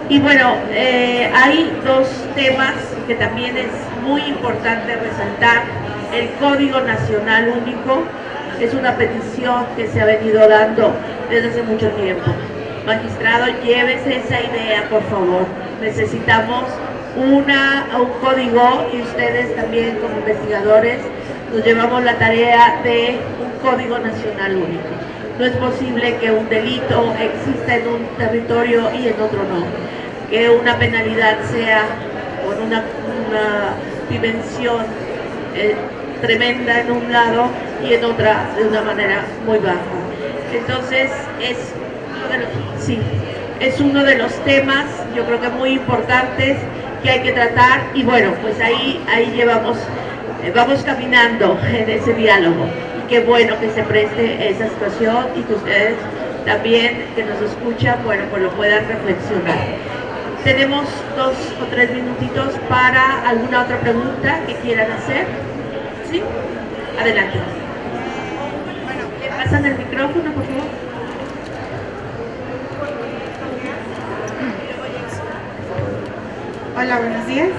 Y bueno, hay dos temas que también es muy importante resaltar. El Código Nacional Único es una petición que se ha venido dando desde hace mucho tiempo. Magistrado, llévese esa idea, por favor. Necesitamos un código, y ustedes también como investigadores nos llevamos la tarea de un Código Nacional Único. No es posible que un delito exista en un territorio y en otro no. Que una penalidad sea con una dimensión tremenda en un lado y en otra de una manera muy baja. Entonces es uno de los temas, yo creo que muy importantes que hay que tratar, y bueno, pues ahí vamos caminando en ese diálogo, y qué bueno que se preste esa situación y que ustedes también que nos escuchan, bueno, pues lo puedan reflexionar. Tenemos 2 o 3 minutitos para alguna otra pregunta que quieran hacer. ¿Sí? Adelante. Bueno, ¿le pasan el micrófono, por favor? Hola, buenos días.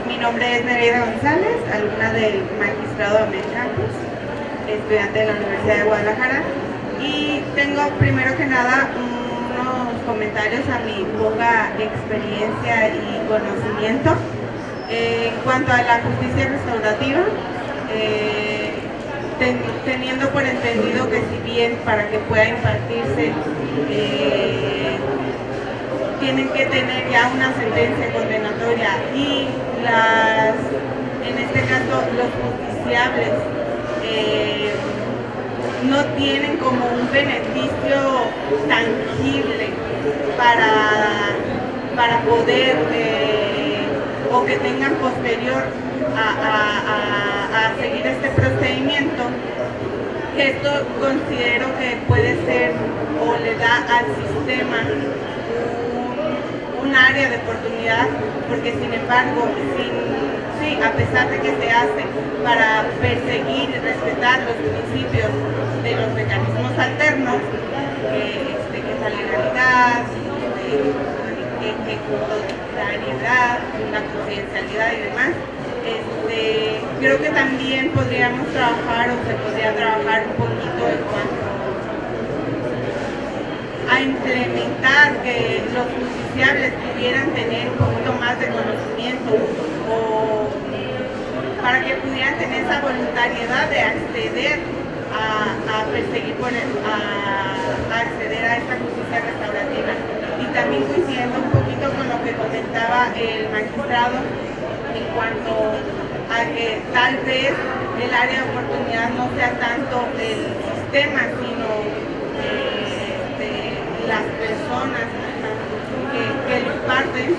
Mi nombre es Nereida González, alumna del magistrado Amén Campos, estudiante de la Universidad de Guadalajara, y tengo primero que nada unos comentarios a mi poca experiencia y conocimiento en cuanto a la justicia restaurativa, teniendo por entendido que si bien para que pueda impartirse tienen que tener ya una sentencia condenatoria, y en este caso los justiciables no tienen como un beneficio tangible para poder o que tengan posterior a seguir este procedimiento. Esto considero que puede ser o le da al sistema un área de oportunidad, porque sin embargo, a pesar de que se hace para perseguir y respetar los principios de los mecanismos alternos, que es la legalidad, ejecutariedad, la confidencialidad y demás, creo que también podríamos trabajar, o se podría trabajar un poquito en cuanto a implementar que los justiciables pudieran tener un poquito más de conocimiento, o para que pudieran tener esa voluntariedad de acceder a perseguir, a acceder a esta justicia restaurativa. Y también coincidiendo un poquito con lo que comentaba el magistrado en cuanto a que tal vez el área de oportunidad no sea tanto el sistema, sino las personas que lo imparten.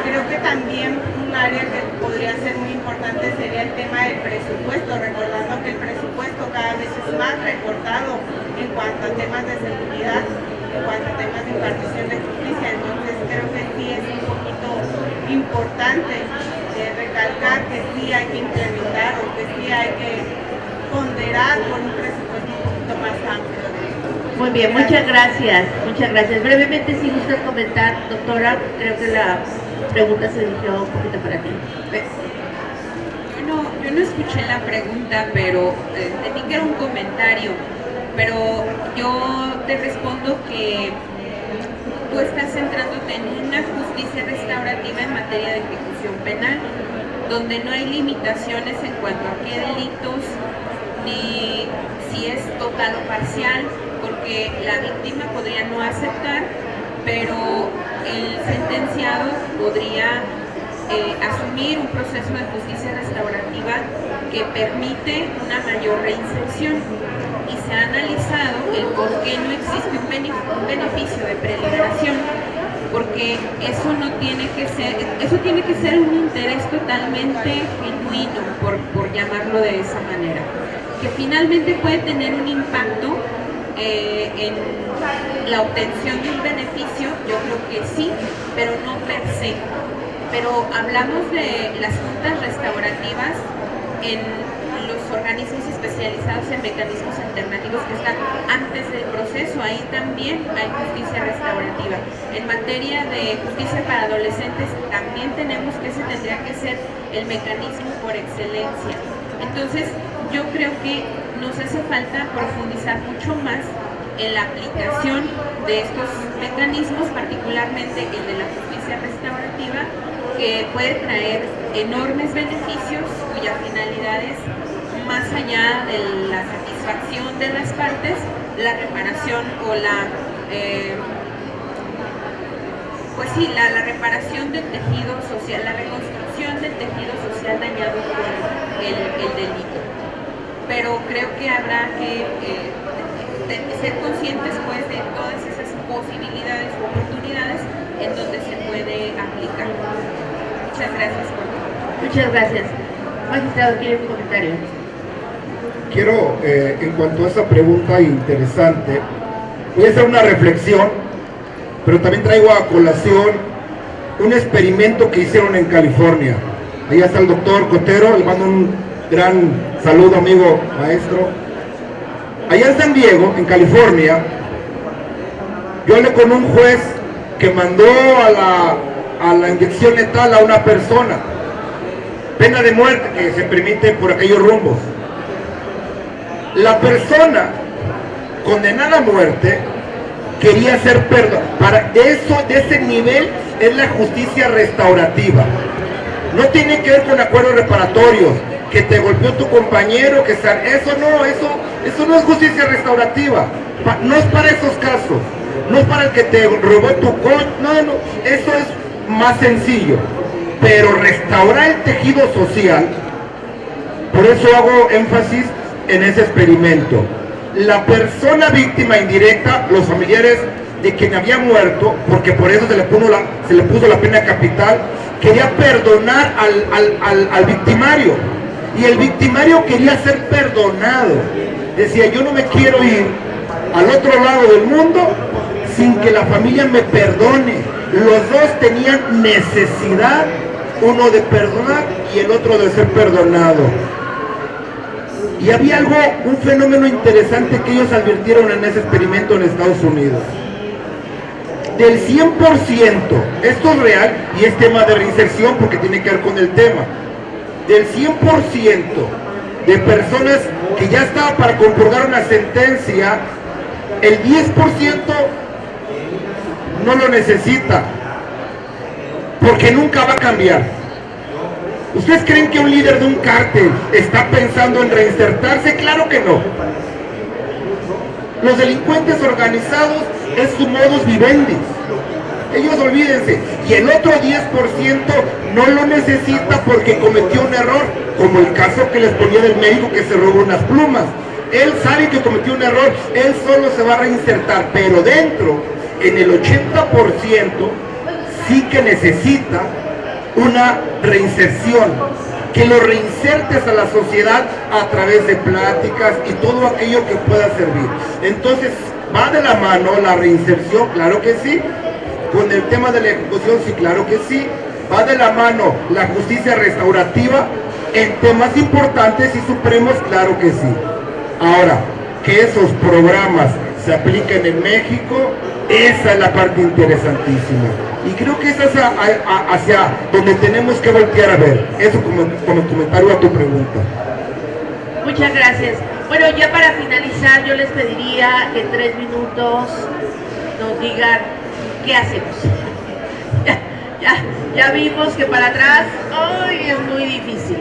Creo que también un área que podría ser muy importante sería el tema del presupuesto, recordando que el presupuesto cada vez es más recortado en cuanto a temas de seguridad, en cuanto a temas de impartición de justicia. Entonces creo que sí es un poquito importante recalcar que sí hay que implementar o que sí hay que ponderar con un presupuesto un poquito más amplio. Muy bien, muchas gracias, muchas gracias. Brevemente, si gustas comentar, doctora, creo que la pregunta se dirigió un poquito para ti. Yo no escuché la pregunta, pero entendí que era un comentario, pero yo te respondo que tú estás centrándote en una justicia restaurativa en materia de ejecución penal, donde no hay limitaciones en cuanto a qué delitos, ni si es total o parcial, porque la víctima podría no aceptar, pero el sentenciado podría asumir un proceso de justicia restaurativa que permite una mayor reinserción. Y se ha analizado el por qué no existe un beneficio de preliberación, porque eso no tiene que ser, eso tiene que ser un interés totalmente genuino, por llamarlo de esa manera, que finalmente puede tener un impacto en la obtención de un beneficio. Yo creo que sí, pero no per se. Pero hablamos de las juntas restaurativas en los organismos especializados en mecanismos alternativos que están antes del proceso. Ahí también hay justicia restaurativa. En materia de justicia para adolescentes también tenemos que ese tendría que ser el mecanismo por excelencia. Entonces yo creo que nos hace falta profundizar mucho más en la aplicación de estos mecanismos, particularmente el de la justicia restaurativa, que puede traer enormes beneficios cuya finalidad es, más allá de la satisfacción de las partes, la reparación o la reparación del tejido social, la reconstrucción del tejido social dañado por el delito. Pero creo que habrá que ser conscientes pues de todas esas posibilidades o oportunidades en donde se puede aplicar. Muchas gracias por todo. Muchas gracias. Magistrado, ¿quiere un comentario? Quiero, en cuanto a esa pregunta interesante, voy a hacer una reflexión, pero también traigo a colación un experimento que hicieron en California. Ahí está el doctor Cotero, le mando un gran saludo, amigo maestro. Allá en San Diego, en California, yo hablé con un juez que mandó a la inyección letal a una persona, pena de muerte que se permite por aquellos rumbos. La persona condenada a muerte quería ser perdonada. Para eso, de ese nivel, es la justicia restaurativa. No tiene que ver con acuerdos reparatorios, que te golpeó tu compañero, eso no es justicia restaurativa. No es para esos casos. No es para el que te robó tu coche. No, eso es más sencillo. Pero restaurar el tejido social, por eso hago énfasis en ese experimento. La persona víctima indirecta, los familiares de quien había muerto, porque por eso se le puso la pena capital, quería perdonar al victimario, y el victimario quería ser perdonado. Decía, yo no me quiero ir al otro lado del mundo sin que la familia me perdone. Los dos tenían necesidad, uno de perdonar y el otro de ser perdonado. Y había un fenómeno interesante que ellos advirtieron en ese experimento en Estados Unidos. Del 100%, esto es real y es tema de reinserción porque tiene que ver con el tema. Del 100% de personas que ya estaban para compurgar una sentencia, el 10% no lo necesita, porque nunca va a cambiar. ¿Ustedes creen que un líder de un cártel está pensando en reinsertarse? Claro que no. Los delincuentes organizados es su modus vivendi. Ellos olvídense. Y el otro 10% no lo necesita porque cometió un error, como el caso que les ponía del médico que se robó unas plumas. Él sabe que cometió un error, él solo se va a reinsertar, pero dentro, en el 80%, sí que necesita una reinserción, que lo reinsertes a la sociedad a través de pláticas y todo aquello que pueda servir. Entonces, ¿va de la mano la reinserción? Claro que sí. Con el tema de la ejecución, sí, claro que sí. Va de la mano la justicia restaurativa en temas importantes y supremos, claro que sí. Ahora, que esos programas se apliquen en México, esa es la parte interesantísima. Y creo que esa es hacia donde tenemos que voltear a ver. Eso como comentario a tu pregunta. Muchas gracias. Bueno, ya para finalizar, yo les pediría que en 3 minutos nos digan qué hacemos. Ya vimos que para atrás hoy es muy difícil.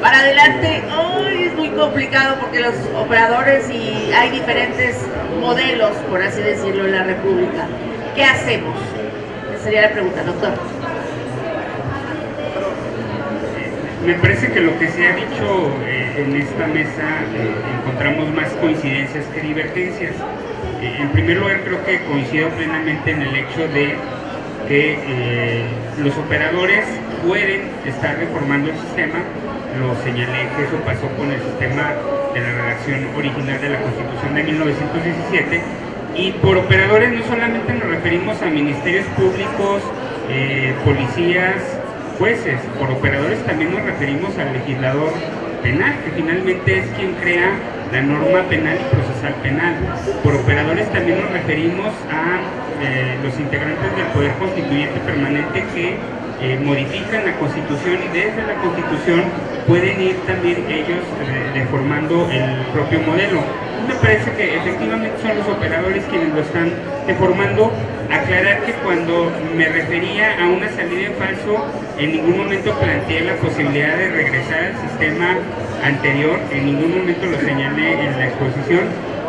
Para adelante hoy es muy complicado porque los operadores y hay diferentes modelos, por así decirlo, en la República. ¿Qué hacemos? Esa sería la pregunta, doctor. Me parece que lo que se ha dicho en esta mesa encontramos más coincidencias que divergencias. En primer lugar, creo que coincido plenamente en el hecho de que los operadores pueden estar reformando el sistema. Lo señalé que eso pasó con el sistema de la redacción original de la Constitución de 1917. Y por operadores no solamente nos referimos a ministerios públicos, policías, jueces. Por operadores también nos referimos al legislador penal, que finalmente es quien crea la norma penal y procesal penal. Por operadores también nos referimos a los integrantes del Poder Constituyente Permanente que modifican la Constitución y desde la Constitución pueden ir también ellos deformando el propio modelo. Me parece que efectivamente son los operadores quienes lo están deformando. Aclarar que cuando me refería a una salida en falso, en ningún momento planteé la posibilidad de regresar al sistema anterior, en ningún momento lo señalé en la exposición,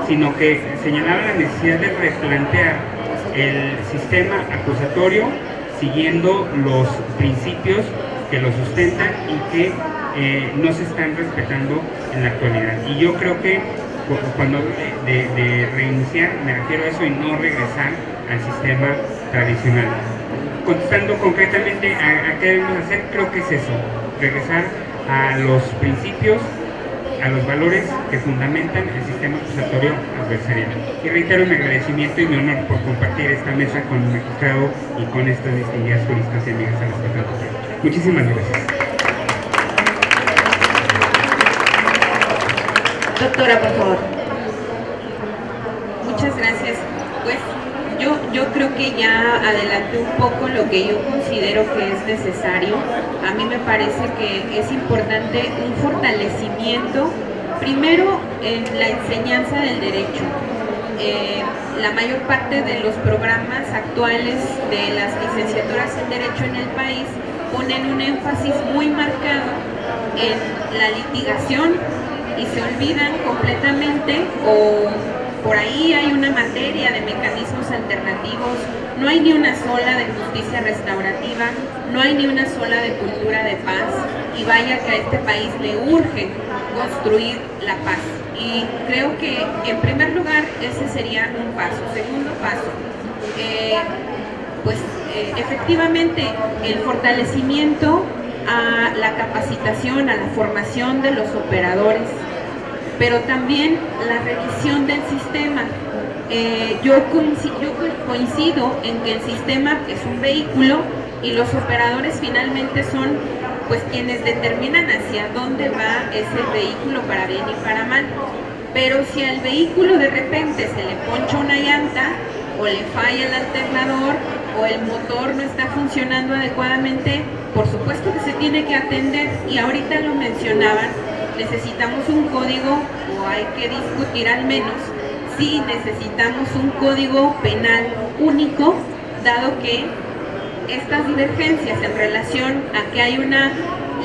sino que señalaba la necesidad de replantear el sistema acusatorio siguiendo los principios que lo sustentan y que no se están respetando en la actualidad. Y yo creo que cuando hablo de reiniciar, me refiero a eso y no regresar al sistema tradicional. Contestando concretamente a qué debemos hacer, creo que es eso, regresar a los principios, a los valores que fundamentan el sistema acusatorio adversarial. Y reitero mi agradecimiento y mi honor por compartir esta mesa con el magistrado y con estas distinguidas juristas y amigas a las que tanto quiero. Muchísimas gracias. Doctora, por favor. Muchas gracias. Pues yo creo que ya adelanté un poco lo que yo considero que es necesario. A mí me parece que es importante un fortalecimiento, primero en la enseñanza del derecho. La mayor parte de los programas actuales de las licenciaturas en Derecho en el país ponen un énfasis muy marcado en la litigación y se olvidan completamente, o por ahí hay una materia de mecanismos alternativos, no hay ni una sola de justicia restaurativa, no hay ni una sola de cultura de paz, y vaya que a este país le urge construir la paz. Y creo que en primer lugar ese sería un paso. Segundo paso, efectivamente el fortalecimiento a la capacitación, a la formación de los operadores, pero también la revisión del sistema. Yo coincido en que el sistema es un vehículo y los operadores finalmente son pues quienes determinan hacia dónde va ese vehículo para bien y para mal. Pero si al vehículo de repente se le poncha una llanta o le falla el alternador o el motor no está funcionando adecuadamente, por supuesto que se tiene que atender, y ahorita lo mencionaban, necesitamos un código, o hay que discutir al menos si necesitamos un código penal único, dado que estas divergencias en relación a que hay una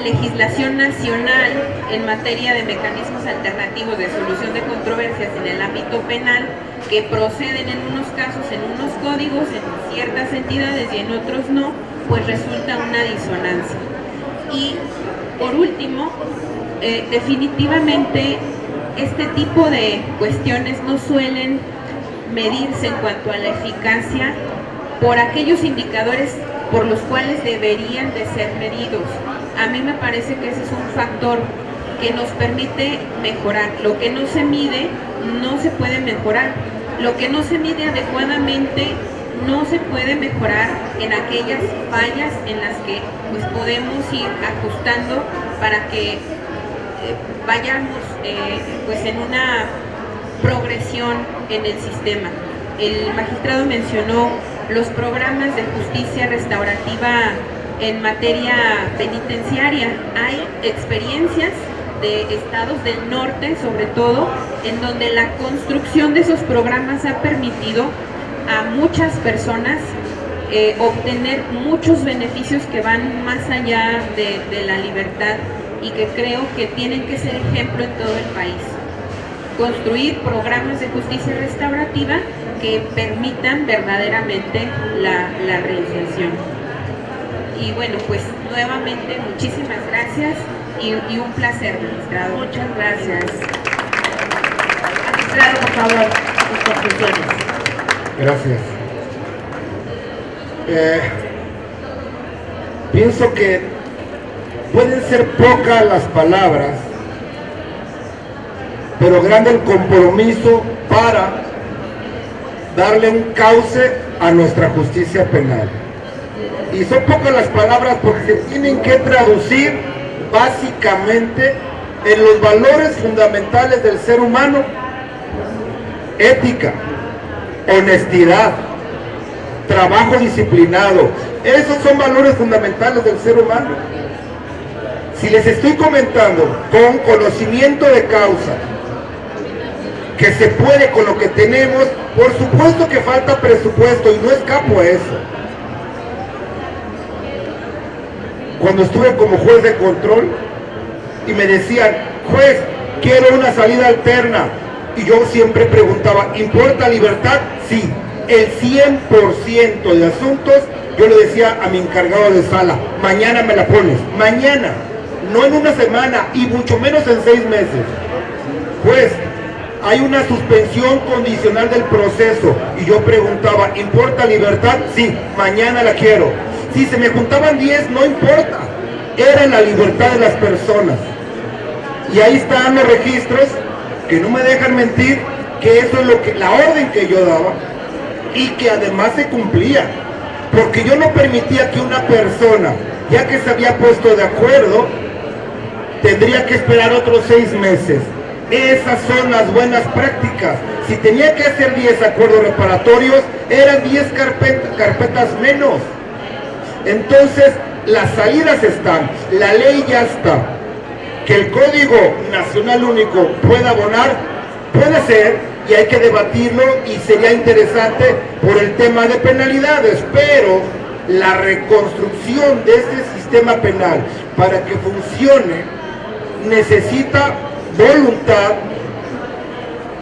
legislación nacional en materia de mecanismos alternativos de solución de controversias en el ámbito penal que proceden en unos casos en unos códigos, en ciertas entidades y en otros no, pues resulta una disonancia. Y por último, definitivamente este tipo de cuestiones no suelen medirse en cuanto a la eficacia por aquellos indicadores por los cuales deberían de ser medidos. A mí me parece que ese es un factor que nos permite mejorar. Lo que no se mide no se puede mejorar. Lo que no se mide adecuadamente no se puede mejorar en aquellas fallas en las que pues podemos ir ajustando para que vayamos pues en una progresión en el sistema. El magistrado mencionó los programas de justicia restaurativa en materia penitenciaria. Hay experiencias de estados del norte, sobre todo, en donde la construcción de esos programas ha permitido a muchas personas obtener muchos beneficios que van más allá de la libertad y que creo que tienen que ser ejemplo en todo el país. Construir programas de justicia restaurativa que permitan verdaderamente la reinserción. Y bueno, pues nuevamente muchísimas gracias y un placer, magistrado. Muchas gracias. Magistrado, por favor, sus conclusiones. Gracias. Pienso que pueden ser pocas las palabras, pero grande el compromiso para darle un cauce a nuestra justicia penal. Y son pocas las palabras porque se tienen que traducir básicamente en los valores fundamentales del ser humano: ética, honestidad, trabajo disciplinado. Esos son valores fundamentales del ser humano. Si les estoy comentando con conocimiento de causa que se puede con lo que tenemos, por supuesto que falta presupuesto y no escapo a eso. Cuando estuve como juez de control y me decían: juez, quiero una salida alterna, y yo siempre preguntaba: ¿importa libertad? Sí. El 100% de asuntos yo le decía a mi encargado de sala: mañana me la pones, mañana, no en una semana y mucho menos en 6 meses. Juez, hay una suspensión condicional del proceso, y yo preguntaba: ¿importa libertad? Sí, mañana la quiero. Si se me juntaban 10, no importa, era la libertad de las personas. Y ahí están los registros que no me dejan mentir, que eso es lo que, la orden que yo daba, y que además se cumplía, porque yo no permitía que una persona, ya que se había puesto de acuerdo, tendría que esperar otros 6 meses. Esas son las buenas prácticas. Si tenía que hacer 10 acuerdos reparatorios, eran 10 carpetas menos. Entonces, las salidas están, la ley ya está. Que el Código Nacional Único pueda abonar, puede ser, y hay que debatirlo, y sería interesante por el tema de penalidades, pero la reconstrucción de este sistema penal para que funcione necesita voluntad.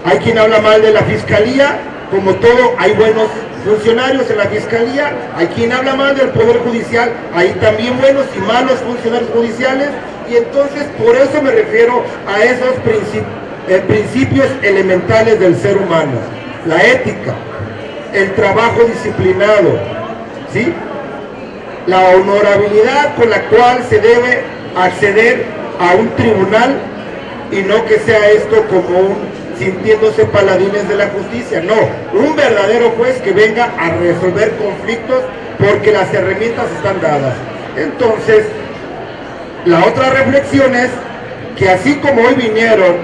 Hay quien habla mal de la fiscalía, como todo, hay buenos funcionarios en la fiscalía, hay quien habla mal del poder judicial, hay también buenos y malos funcionarios judiciales, y entonces por eso me refiero a esos principios elementales del ser humano: la ética, el trabajo disciplinado, ¿sí?, la honorabilidad con la cual se debe acceder a un tribunal, y no que sea esto como sintiéndose paladines de la justicia. No, un verdadero juez que venga a resolver conflictos porque las herramientas están dadas. Entonces, la otra reflexión es que así como hoy vinieron,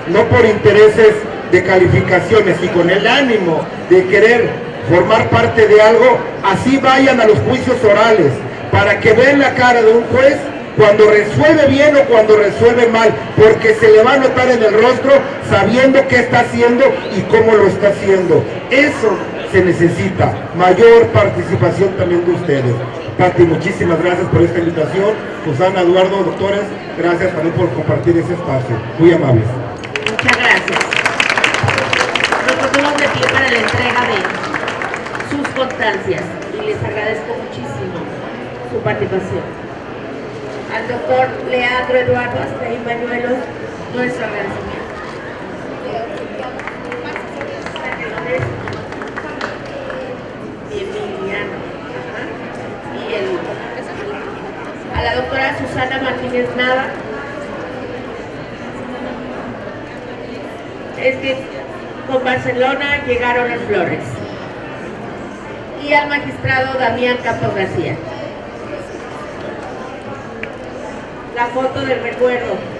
no por intereses de calificaciones y con el ánimo de querer formar parte de algo, así vayan a los juicios orales, para que vean la cara de un juez cuando resuelve bien o cuando resuelve mal, porque se le va a notar en el rostro sabiendo qué está haciendo y cómo lo está haciendo. Eso se necesita, mayor participación también de ustedes. Pati, muchísimas gracias por esta invitación. Susana, Eduardo, doctores, gracias también por compartir ese espacio. Muy amables. Muchas gracias. Nos ponemos de pie para la entrega de sus constancias y les agradezco muchísimo su participación. Al doctor Leandro Eduardo Astray Bañuelos, nuestro agradecimiento. Emiliano. Y es nada, es que con Barcelona llegaron las flores. Y al magistrado Damián Campos García. La foto del recuerdo.